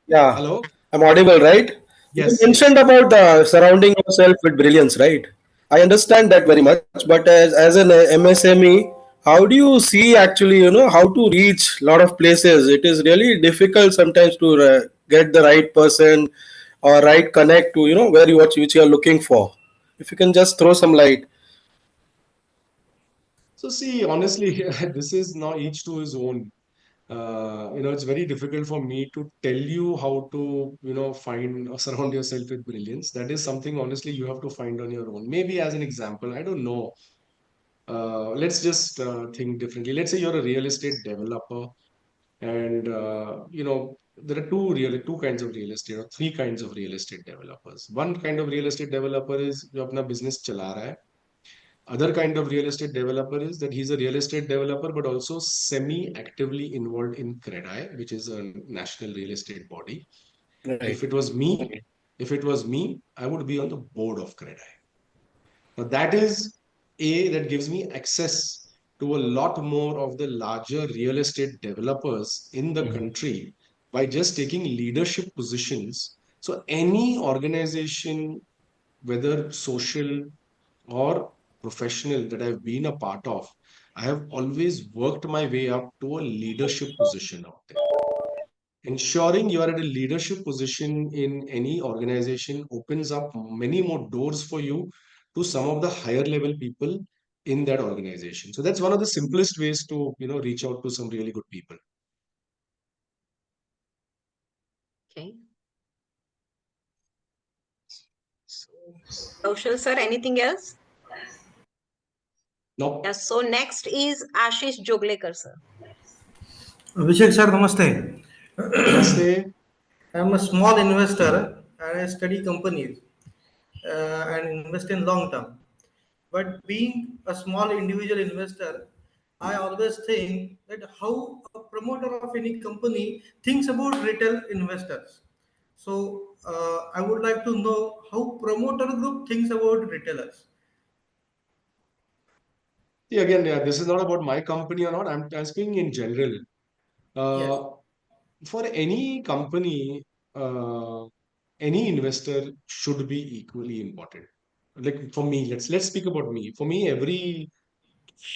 Yeah, Hello. I'm audible, right? You Yes, mentioned yes. about surrounding yourself with brilliance, right? I understand that very much, but as an MSME, how do you see actually, how to reach a lot of places? It is really difficult sometimes to get the right person or right connect to, where you which you are looking for. If you can just throw some light. So see, honestly, this is now each to his own. It's very difficult for me to tell you how to, find or surround yourself with brilliance. That is something, honestly, you have to find on your own. Maybe as an example, I don't know. Let's just think differently. Let's say you're a real estate developer, and there are two kinds of real estate, or three kinds of real estate developers. One kind of real estate developer is जो अपना business चला रहा है. Other kind of real estate developer is that he's a real estate developer, but also semi-actively involved in CREDI, which is a national real estate body. If Right. it was me, if it was me, I would be on the board of CREDI. Now that is that gives me access to a lot more of the larger real estate developers in the country by just taking leadership positions. So any organization, whether social or professional, that I've been a part of, I have always worked my way up to a leadership position out there. Ensuring you are at a leadership position in any organization opens up many more doors for you to some of the higher level people in that organization. So that's one of the simplest ways to, reach out to some really good people. Okay. Kaushal, sir, anything else? Now, Yes. So next is Ashish Joglekar, sir. Abhishek sir, namaste. namaste. I am a small investor and I study companies and invest in long term. But being a small individual investor, I always think that how a promoter of any company thinks about retail investors. So I would like to know how promoter group thinks about retailers. See, again, yeah, this is not about my company or not. I'm speaking in general. Yes. Uh, for any company, any investor should be equally important. Like for me, let's speak about me. For me, every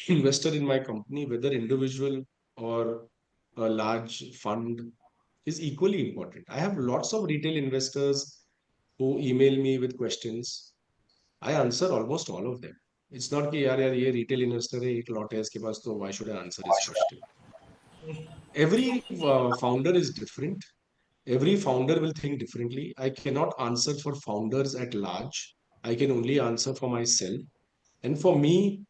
investor in my company, whether individual or a large fund, is equally important. I have lots of retail investors who email me with questions. I answer almost all of them. It's not कि यार ये retail investor है एक lot है इसके पास तो why should I answer his question? Every founder is different. Every founder will think differently. I cannot answer for founders at large. I can only answer for myself. And for me,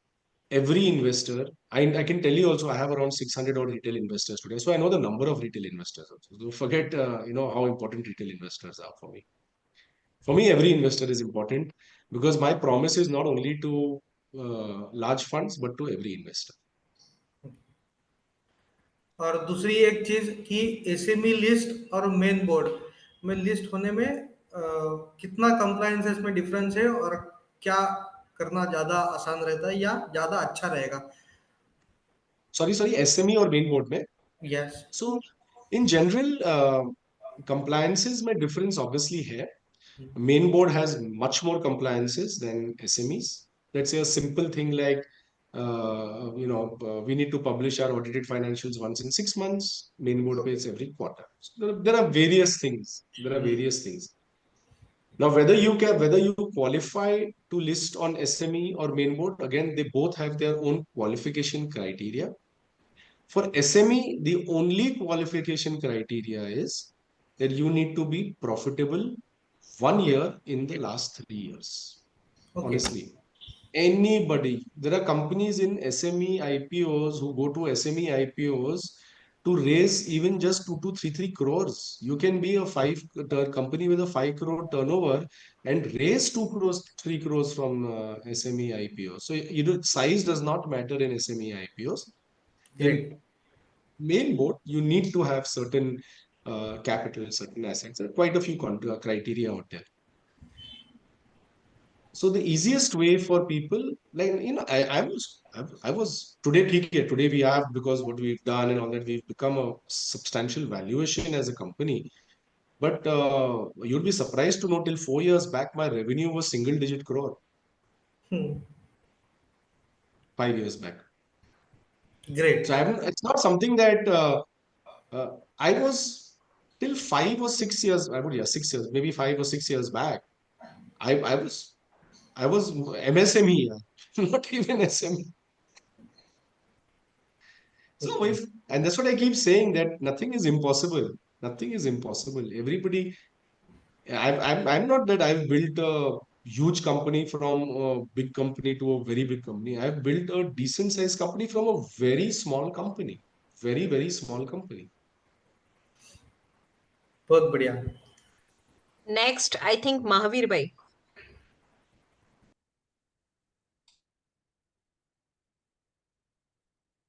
every investor, I can tell you also, I have around 600 odd retail investors today. So I know the number of retail investors also. So forget, how important retail investors are for me. For me, every investor is important because my promise is not only to large funds, but to every investor. और दूसरी एक चीज कि SME list और main board में list होने में कितना कंप्लायंस इसमें डिफरेंस है और क्या करना ज्यादा आसान रहता है या ज्यादा अच्छा रहेगा? सॉरी SME और मेन बोर्ड में. Yes. So in general, compliances में difference obviously है. Main board has much more compliances than SMEs. Let's say a simple thing like, we need to publish our audited financials once in 6 months. Main board pays every quarter. So there are various things. There are various things. Now, whether you qualify to list on SME or main board, again, they both have their own qualification criteria. For SME, the only qualification criteria is that you need to be profitable 1 year in the last 3 years. Okay. Honestly, anybody, there are companies in SME IPOs who go to SME IPOs to raise even just 2 to 3 crores. You can be a company with a 5 crore turnover and raise 2 crores, 3 crores from SME IPOs. So, size does not matter in SME IPOs. Great. In main board, you need to have certain capital, certain assets. There are quite a few criteria out there. So the easiest way for people, like, I was today we have, because what we've done and all that, we've become a substantial valuation as a company. But you'd be surprised to know till 4 years back, my revenue was single digit crore. 5 years back. Great. So it's not something that I was till 5 or 6 years, 6 years, maybe 5 or 6 years back. I was MSME, not even SME. So and that's what I keep saying, that nothing is impossible. Nothing is impossible. Everybody, I'm not that I've built a huge company from a big company to a very big company. I've built a decent sized company from a very small company, very, very small company. बहुत बढ़िया. Next, I think Mahavir bhai.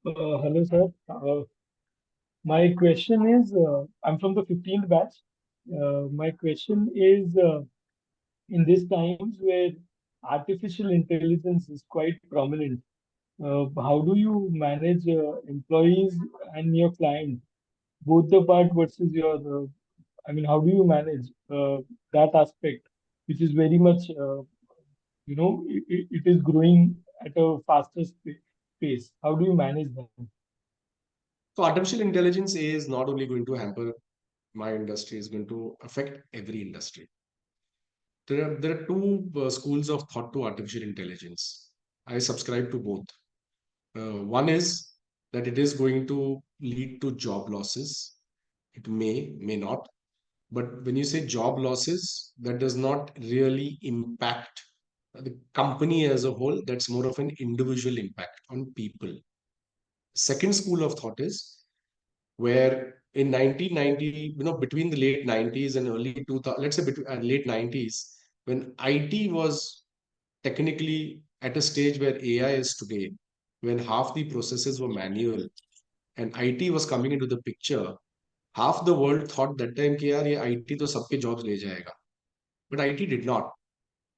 Hello, sir. My question is, I'm from the 15th batch. My question is, in these times where artificial intelligence is quite prominent, how do you manage employees and your client, both the part versus your, how do you manage that aspect, which is very much, it is growing at a faster pace. How do you manage that? So artificial intelligence is not only going to hamper my industry, is going to affect every industry. There are two schools of thought to artificial intelligence. I subscribe to both. One is that it is going to lead to job losses. It may not. But when you say job losses, that does not really impact the company as a whole. That's more of an individual impact on people. Second school of thought is where in 1990, between the late 90s and early 2000, let's say between late 90s, when IT was technically at a stage where AI is today, when half the processes were manual and IT was coming into the picture, half the world thought that time कि यार ये IT तो सबके jobs ले जाएगा. But IT did not.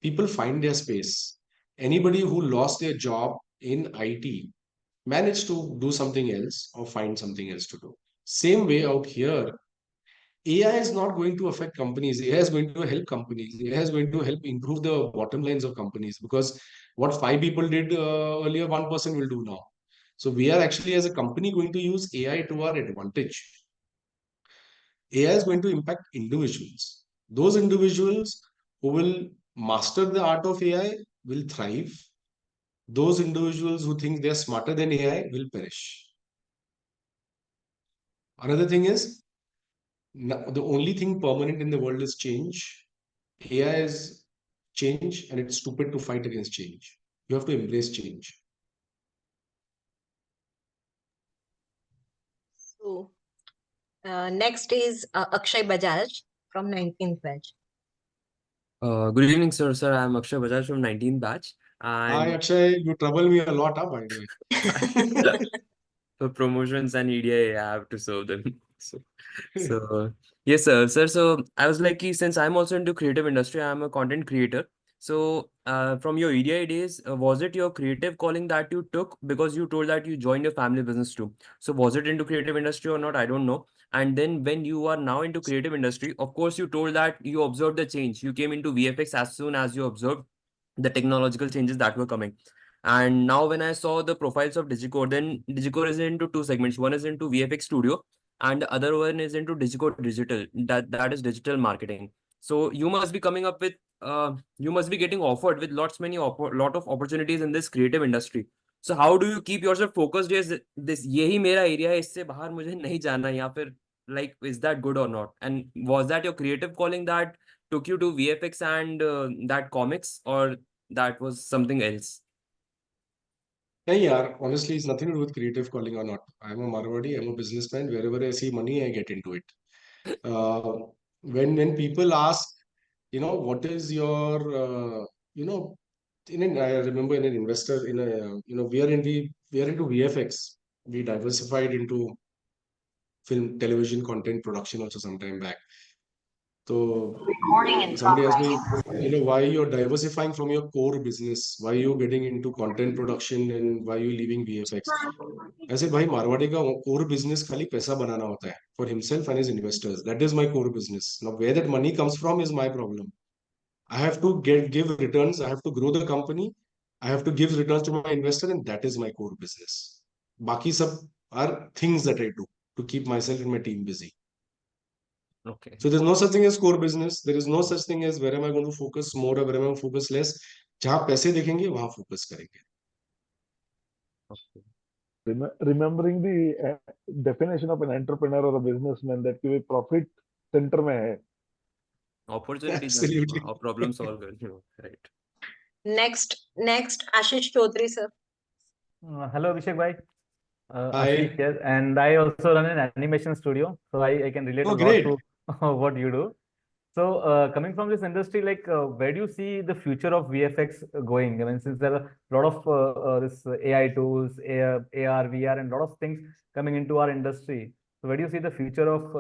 People find their space. Anybody who lost their job in IT managed to do something else or find something else to do. Same way out here, AI is not going to affect companies. AI is going to help companies. AI is going to help improve the bottom lines of companies, because what 5 people did earlier, 1 person will do now. So we are actually, as a company, going to use AI to our advantage. AI is going to impact individuals. Those individuals who will master the art of AI will thrive. Those individuals who think they're smarter than AI will perish. Another thing is, the only thing permanent in the world is change. AI is change, and it's stupid to fight against change. You have to embrace change. So, next is Akshay Bajaj from 19th batch. Good evening, sir. Sir, I'm Akshay Bajaj from 19th batch. Hi, Akshay. You trouble me a lot, by the way. for promotions and EDIA, I have to serve them. So yes, sir. Sir, so I was like, since I'm also into creative industry, I'm a content creator. So from your EDI days, was it your creative calling that you took? Because you told that you joined your family business too. So was it into creative industry or not? I don't know. And then when you are now into creative industry, of course, you told that you observed the change. You came into VFX as soon as you observed the technological changes that were coming. And now when I saw the profiles of Digikore, then Digikore is into two segments. One is into VFX studio and the other one is into Digikore digital. That is digital marketing. So you must be coming up with you must be getting offered with lot of opportunities in this creative industry. So how do you keep yourself focused? Is this यही मेरा area है, इससे बाहर मुझे नहीं जाना, या फिर like is that good or not? And was that your creative calling that took you to VFX and that comics, or that was something else? Hey, yeah, honestly, it's nothing to do with creative calling or not. I'm a Marwadi, I'm a businessman. Wherever I see money, I get into it. Uh, when people ask, what is your, you know, I remember in an investor in a, we are into VFX. We diversified into film, television content production also some time back. So somebody asked me, why you're diversifying from your core business? Why you getting into content production and why you leaving VFX? I said, भाई मारवाड़ी का core business खाली पैसा बनाना होता है for himself and his investors. That is my core business. Now where that money comes from is my problem. I have to give returns. I have to grow the company. I have to give returns to my investor, and that is my core business. बाकी सब are things that I do to keep myself and my team busy. Okay. So there's no such thing as core business. There is no such thing as where am I going to focus more or where am I going to focus less. जहाँ पैसे देखेंगे वहां focus करेंगे. Okay. Remembering the definition of an entrepreneur or a businessman, that कि वे profit center में है. Opportunities Absolutely. or problem solver, right? Next, Ashish Chaudhary, sir. Hello, Abhishek bhai. Ashish Hi. here, and I also run an animation studio, so I can relate a Oh, lot great. to what you do. So, coming from this industry, like, where do you see the future of VFX going? I mean, since there are a lot of this AI tools, AR, VR, and a lot of things coming into our industry. So, where do you see the future of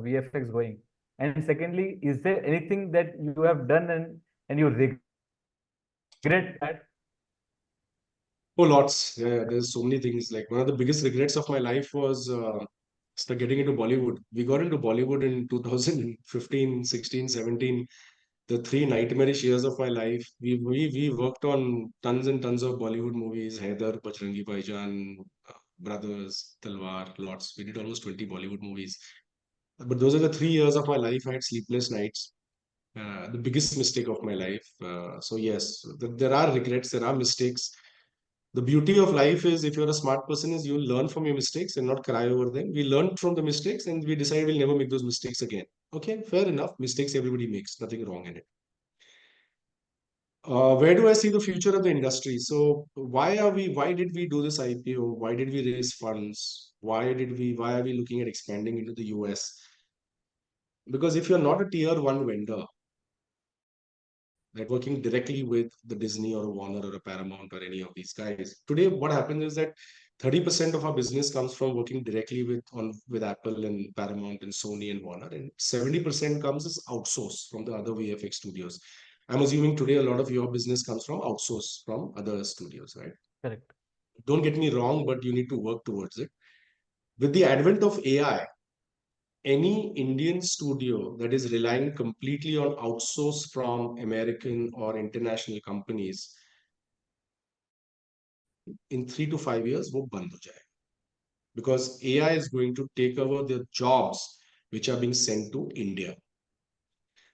VFX going? And secondly, is there anything that you have done and you regret that? Oh, lots. Yeah, there's so many things. Like one of the biggest regrets of my life was start getting into Bollywood. We got into Bollywood in 2015, 16, 17. The three nightmarish years of my life. We worked on tons and tons of Bollywood movies. Haider, Bajrangi Bhaijaan, Brothers, Talwar, lots. We did almost 20 Bollywood movies. But those are the 3 years of my life. I had sleepless nights. The biggest mistake of my life. So yes, there are regrets. There are mistakes. The beauty of life is if you're a smart person is you learn from your mistakes and not cry over them. We learned from the mistakes and we decide we'll never make those mistakes again. Okay, fair enough. Mistakes everybody makes, nothing wrong in it. Where do I see the future of the industry? So why did we do this IPO? Why did we raise funds? Why are we looking at expanding into the US? Because if you're not a tier one vendor, like working directly with the Disney or a Warner or a Paramount or any of these guys. Today, what happens is that 30% of our business comes from working directly with Apple and Paramount and Sony and Warner, and 70% comes as outsource from the other VFX studios. I'm assuming today a lot of your business comes from outsource from other studios, right? Correct. Don't get me wrong, but you need to work towards it. With the advent of AI, any Indian studio that is relying completely on outsource from American or international companies in 3 to 5 years, वो बंद हो जाएगा. Because AI is going to take over the jobs which are being sent to India.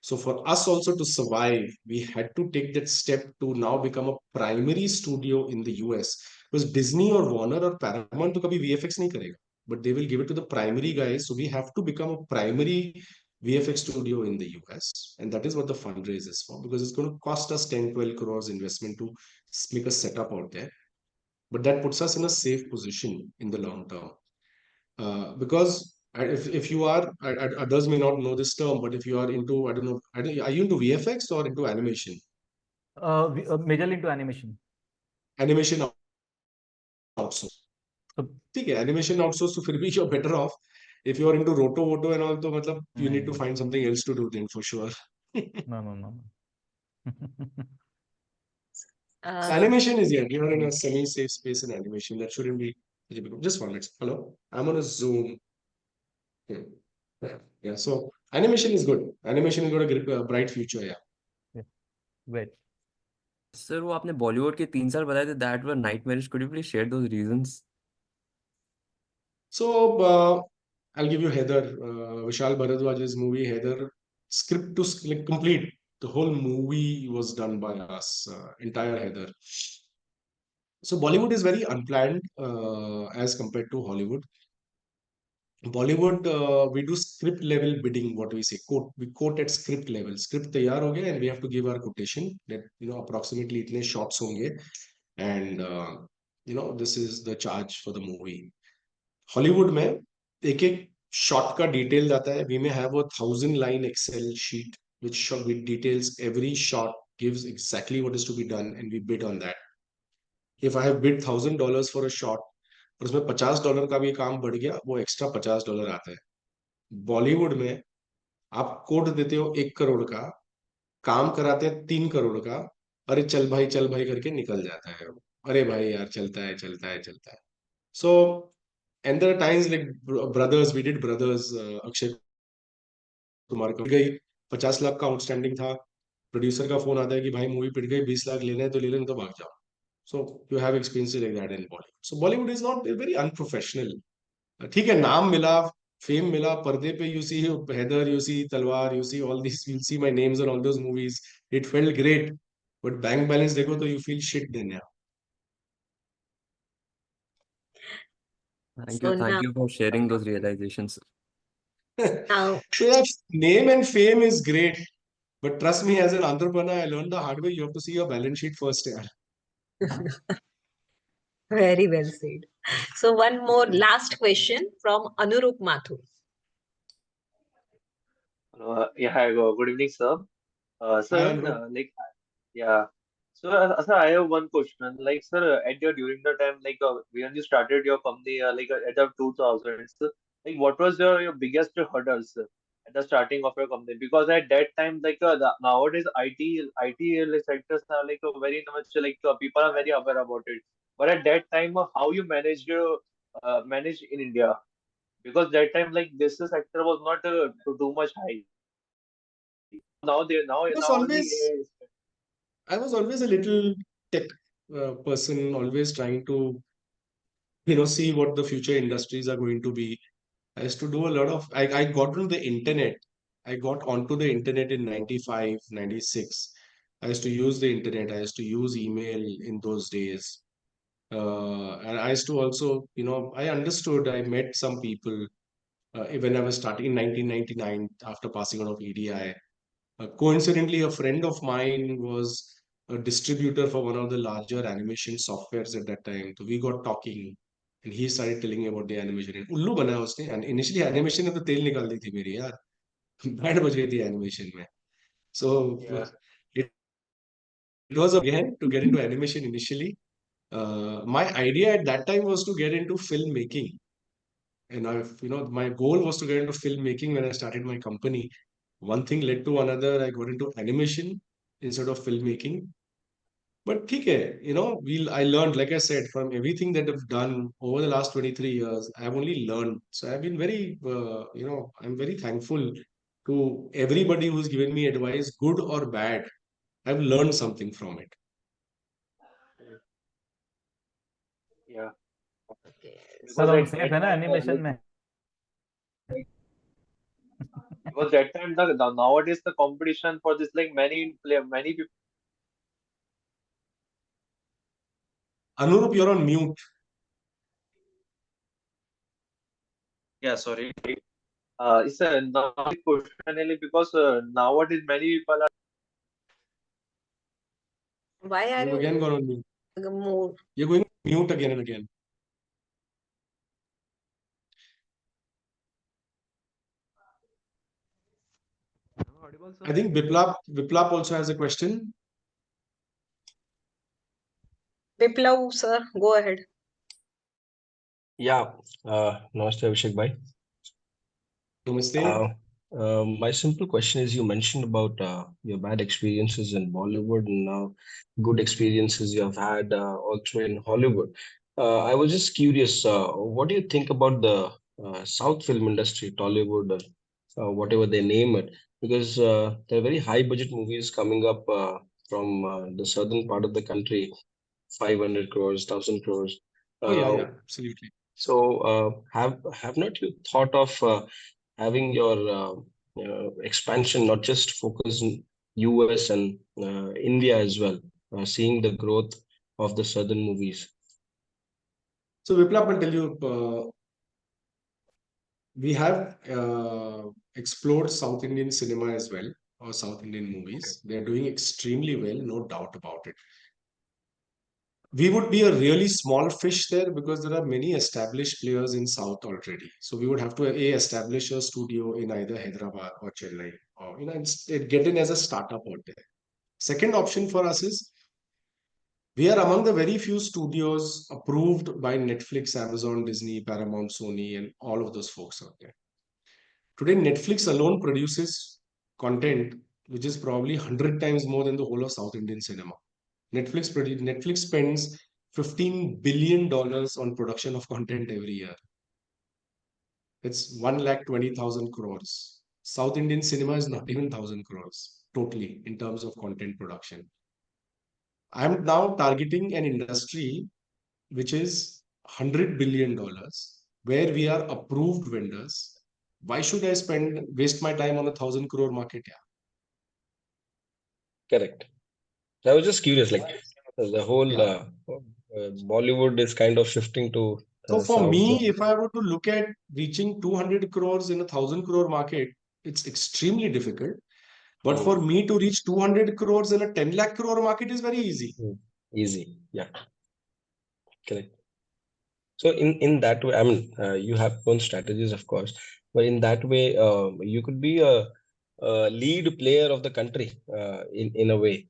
So for us also to survive, we had to take that step to now become a primary studio in the US. Because Disney or Warner or Paramount to कभी VFX नहीं करेगा. But they will give it to the primary guys. So we have to become a primary VFX studio in the US. And that is what the fundraise is for. Because it's going to cost us 10, 12 crores investment to make a setup out there. But that puts us in a safe position in the long term. Because if you are, others may not know this term, but if you are into, I don't know, are you into VFX or into animation? Majorly into animation. Animation outsource. ठीक है, animation outsource तो फिर भी you're better off. If you're into roto voto and all, तो मतलब you need to find something else to do then for sure. No. So animation is, yeah, you're in a semi-safe space in animation. That shouldn't be difficult. Just 1 minute. Hello, I'm on a Zoom. Yeah, so animation is good. Animation has got a bright future. Yeah. Great. Sir वो आपने Bollywood के 3 साल बताए थे that were nightmarish could you please share those reasons So I'll give you Heather, Vishal Bharadwaj's movie Heather, script to like complete. The whole movie was done by us, entire Heather. So Bollywood is very unplanned as compared to Hollywood. Bollywood, we do script level bidding, what we say, quote, we quote at script level. Script तैयार हो गया and we have to give our quotation that, approximately इतने shots होंगे and, this is the charge for the movie. Hollywood में एक एक shot का detail आता है. We may have a 1,000-line Excel sheet which details every shot, gives exactly what is to be done, and we bid on that. If I have bid $1,000 for a shot, और उसमें $50 का भी काम बढ़ गया, वो एक्स्ट्रा $50 आता है. बॉलीवुड में आप कोट देते हो 1 करोड़ का, काम कराते हैं 3 करोड़ का, अरे चल भाई करके निकल जाता है. अरे भाई यार चलता है. So, and there are times like brothers, we did brothers, Akshay Kumar का गई 50 लाख का आउटस्टैंडिंग था. प्रोड्यूसर का फोन आता है कि भाई मूवी पिट गई, 20 लाख लेना है तो ले लेना, तो भाग जाओ. So you have experiences like that in Bollywood. So Bollywood is not very unprofessional. ठीक है, नाम मिला, फेम मिला, पर्दे पे you see Haider, you see तलवार, you see all these, you'll see my names on all those movies. It felt great, but bank balance देखो तो you feel shit then. Yeah. Thank So you for sharing those realisations now, So yeah, name and fame is great, but trust me, as an entrepreneur, I learned the hard way. You have to see your balance sheet first. Yeah. very well said. So one more last question from Anurup Mathur. Yeah, hi, good evening, sir. Hi, Sir, Anurup. yeah. So, sir, I have one question. Like, sir, during the time, when you started your company, at the 2000s, like, what was your biggest hurdles at the starting of your company? Because at that time, nowadays, IT sectors are very much people are very aware about it. But at that time, how you manage in India? Because that time, this sector was not too much high. I was Now only always, I was always a little tech person, always trying to, see what the future industries are going to be. I used to do a lot of, I got on the internet. I got onto the internet in 95, 96. I used to use the internet. I used to use email in those days. And I used to also, I understood, I met some people when I was starting in 1999 after passing out of EDI. Coincidentally, a friend of mine was a distributor for one of the larger animation softwares at that time. So we got talking, and he started telling me about the animation. And उल्लू बनाया उसने. And initially animation ने तो तेल निकाल दी थी मेरी यार. बैंड बज गई थी animation में. So yeah. it was again to get into animation initially. My idea at that time was to get into filmmaking. And my goal was to get into filmmaking when I started my company. One thing led to another. I got into animation instead of filmmaking. But ठीक है, I learned, like I said, from everything that I've done over the last 23 years, I've only learned. So I've been very, I'm very thankful to everybody who's given me advice, good or bad. I've learned something from it. Yeah. Okay. Sir Because हम at safe that है ना time, animation में because that time nowadays the competition for this many people. Anurup, you're on mute. Yeah, sorry. It's a now question only because nowadays many people are. Why are You've again gone on mute. you more? You're going mute again and again. I think Biplap also has a question. Biplav, sir, go ahead. Yeah, Namaste Abhishek bhai. Namaste. My simple question is, you mentioned about your bad experiences in Bollywood and now good experiences you have had also in Hollywood. I was just curious, what do you think about the South film industry, Tollywood, whatever they name it? Because there are very high budget movies coming up from the southern part of the country, 500 crores, 1000 crores. Oh yeah, Uh, yeah, absolutely. so, have not you thought of having your expansion not just focus in US and India as well, seeing the growth of the southern movies? So Viplap, will tell you, we have explored South Indian cinema as well, or South Indian movies. They're doing extremely well, no doubt about it. We would be a really small fish there because there are many established players in South already. So we would have to establish a studio in either Hyderabad or Chennai, or get in as a startup out there. Second option for us is we are among the very few studios approved by Netflix, Amazon, Disney, Paramount, Sony, and all of those folks out there. Today, Netflix alone produces content which is probably 100 times more than the whole of South Indian cinema. Netflix spends $15 billion on production of content every year. It's 1,20,000 crores. South Indian cinema is not even 1,000 crores totally in terms of content production. I'm now targeting an industry which is $100 billion, where we are approved vendors. Why should I waste my time on a 1,000 crore market? Yeah. Correct. I was just curious, like the whole Yeah. Bollywood is kind of shifting to So for South. me, if I were to look at reaching 200 crores in a 1,000 crore market, it's extremely difficult. But for me to reach 200 crores in a 10 lakh crore market is very easy. Easy, yeah, correct. So in that way, I mean, you have your own strategies, of course, but in that way, you could be a lead player of the country in a way.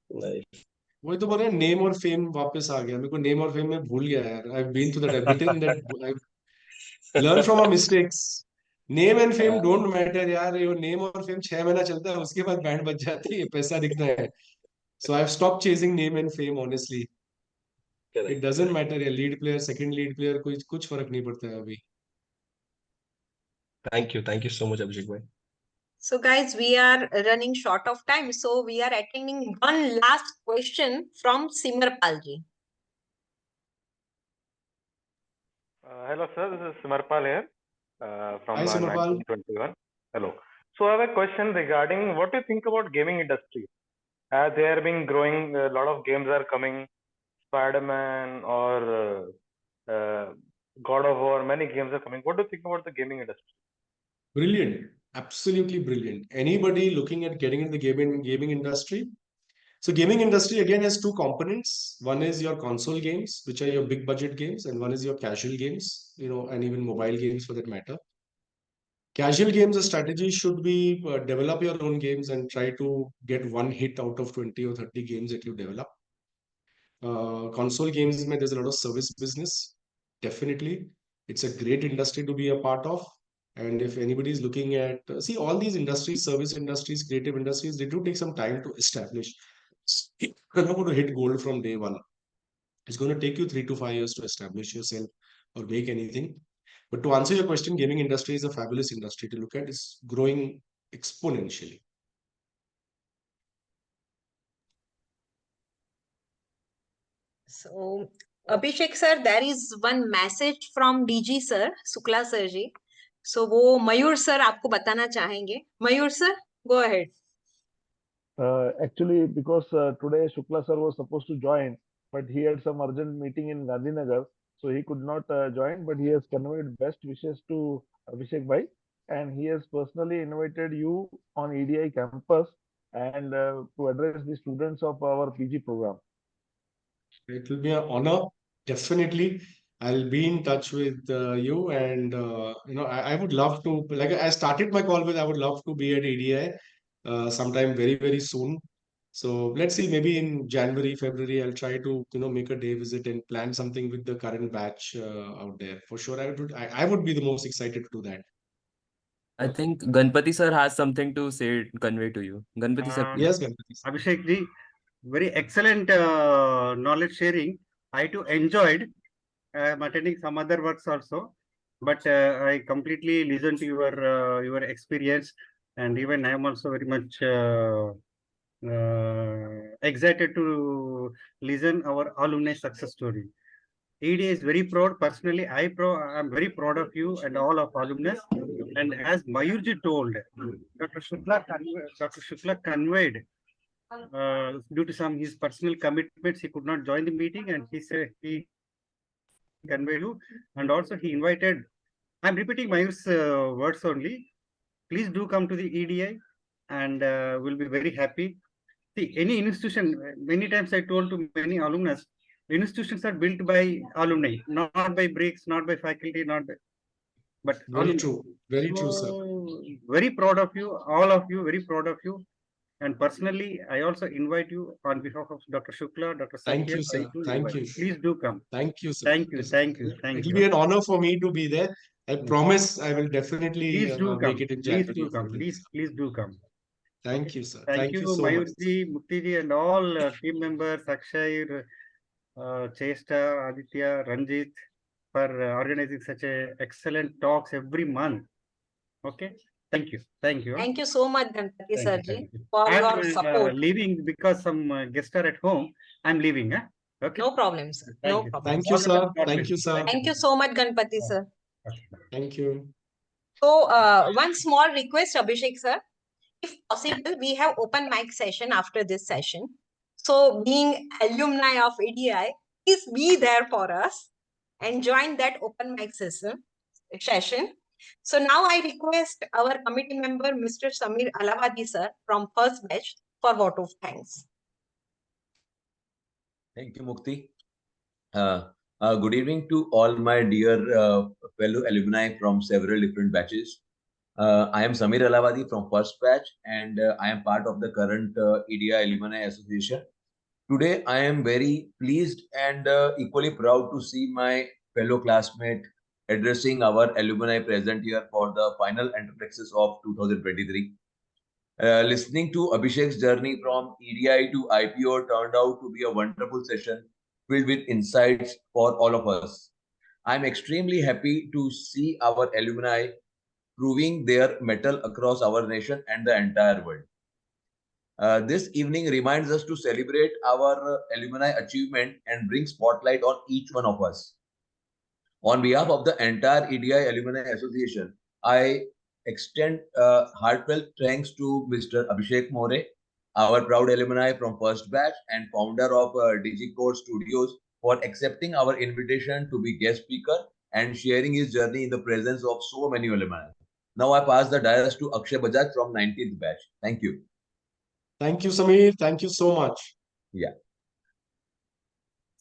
वही तो बोल रहे हैं name और fame वापस आ गया मेरे को नेम और फेम में भूल गया यार I've been through that I've bitten that I've learned from our mistakes name and fame don't matter यार ये नेम और फेम 6 महीना चलता है उसके बाद बैंड बज जाती है पैसा दिखता है so I've stopped chasing name and fame honestly Correct, it doesn't correct. matter lead player second lead player कुछ फर्क नहीं पड़ता है अभी Thank you so much, Abhishek bhai. So guys, we are running short of time. So we are attending one last question from Simarpal ji. Hello, sir. This is Simarpal here from Hi Simarpal 1921. Hello. So I have a question regarding what do you think about gaming industry? As they are being growing, a lot of games are coming, Spider-Man or God of War, many games are coming. What do you think about the gaming industry? brilliant absolutely brilliant anybody looking at getting in the gaming industry. So gaming industry again has two components. One is your console games, which are your big budget games, and one is your casual games, and even mobile games for that matter. Casual games, the strategy should be develop your own games and try to get one hit out of 20 or 30 games that you develop. Console games, there's a lot of service business. Definitely. It's a great industry to be a part of. And if anybody is looking at, see, all these industries, service industries, creative industries, they do take some time to establish. You're not going to hit gold from day one. It's going to take you 3 to 5 years to establish yourself or make anything. But to answer your question, gaming industry is a fabulous industry to look at. It's growing exponentially. So Abhishek sir, there is one message from DG sir, Sukla sir ji. So वो मयूर sir आपको बताना चाहेंगे. मयूर sir, go ahead. Actually, because today Shukla sir was supposed to join, but he had some urgent meeting in Gandhinagar, so he could not join. But he has conveyed best wishes to Abhishek bhai, and he has personally invited you on EDI campus and to address the students of our PG program. It will be an honor. Definitely. I'll be in touch with you. And, I would love to, like I started my call with, I would love to be at EDI sometime very, very soon. So let's see, maybe in January, February, I'll try to, make a day visit and plan something with the current batch out there. For sure, I would be the most excited to do that. I think Ganpati sir has something to say, convey to you. Ganpati sir, please. Yes, Ganpati sir. Abhishek ji, very excellent knowledge sharing. I too enjoyed. I am attending some other works also, but I completely listened to your experience, and even I am also very much excited to listen our alumni success story. EDI is very proud. Personally, I'm very proud of you and all of alumni. And as Mayurji told, Dr. Shukla conveyed, due to some his personal commitments, he could not join the meeting, and he said he conveyed you, and also he invited. I'm repeating Mayur's words only. Please do come to the EDI, and we'll be very happy. See, any institution, many times I told to many alumni, institutions are built by alumni, not by bricks, not by faculty, not by, but Very alumni. true. Very true, sir. Very proud of you, all of you, very proud of you. And personally, I also invite you on behalf of Dr. Shukla, Dr. Thank Satya. you, sir. Thank you. Please do come. Thank you, sir. Thank you, Yes, thank you, thank It you. will be an honor for me to be there. I promise I will definitely Please do come. make it in Please January. do come. Please do come. Thank you, sir. Thank you, so much. Mayurji, Muktiji, and all team members, Akshay, Chesta, Aditya, Ranjit, for organizing such a excellent talks every month. Okay, thank you, thank you. Thank you so much, Ganpati Thank sir you, ji, thank you. for I'm your support. leaving because some guests are at home. I'm leaving. Okay. No problem, sir. No problem. Thank you, All the sir. best. God Thank bless you, sir. Thank you so much, Ganpati sir. Thank you. So, one small request, Abhishek sir. If possible, we have open mic session after this session. So, being alumni of EDI, please be there for us and join that open mic session. So now I request our committee member, Mr. Samir Alavadi sir from first batch for vote of thanks. Thank you, Mukti. Good evening to all my dear fellow alumni from several different batches. I am Samir Alavadi from first batch, and I am part of the current EDI Alumni Association. Today, I am very pleased and equally proud to see my fellow classmate addressing our alumni present here for the final Entreplexus of 2023. Listening to Abhishek's journey from EDI to IPO turned out to be a wonderful session filled with insights for all of us. I'm extremely happy to see our alumni proving their mettle across our nation and the entire world. This evening reminds us to celebrate our alumni achievement and bring spotlight on each one of us. On behalf of the entire EDI Alumni Association, I extend heartfelt thanks to Mr. Abhishek More, our proud alumni from first batch and founder of Digikore Studios, for accepting our invitation to be guest speaker and sharing his journey in the presence of so many alumni. Now I pass the dais to Akshay Bajaj from 19th batch. Thank you. Thank you, Samir. Thank you so much. Yeah.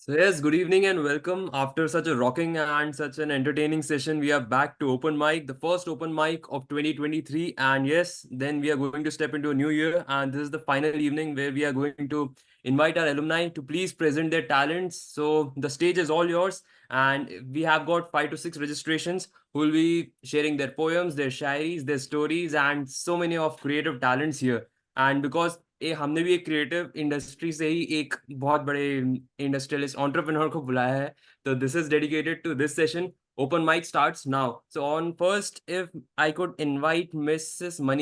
So yes, good evening and welcome. After such a rocking and such an entertaining session, we are back to open mic, the first open mic of 2023. And yes, then we are going to step into a new year. And this is the final evening where we are going to invite our alumni to please present their talents. So the stage is all yours. And we have got 5 to 6 registrations who will be sharing their poems, their shairis, their stories, and so many of creative talents here. And because हमने भी एक creative industry से ही एक बहुत बड़े industrialist entrepreneur को बुलाया है, तो this is dedicated to this session. Open mic starts now. So on first, if I could invite Mrs. Manish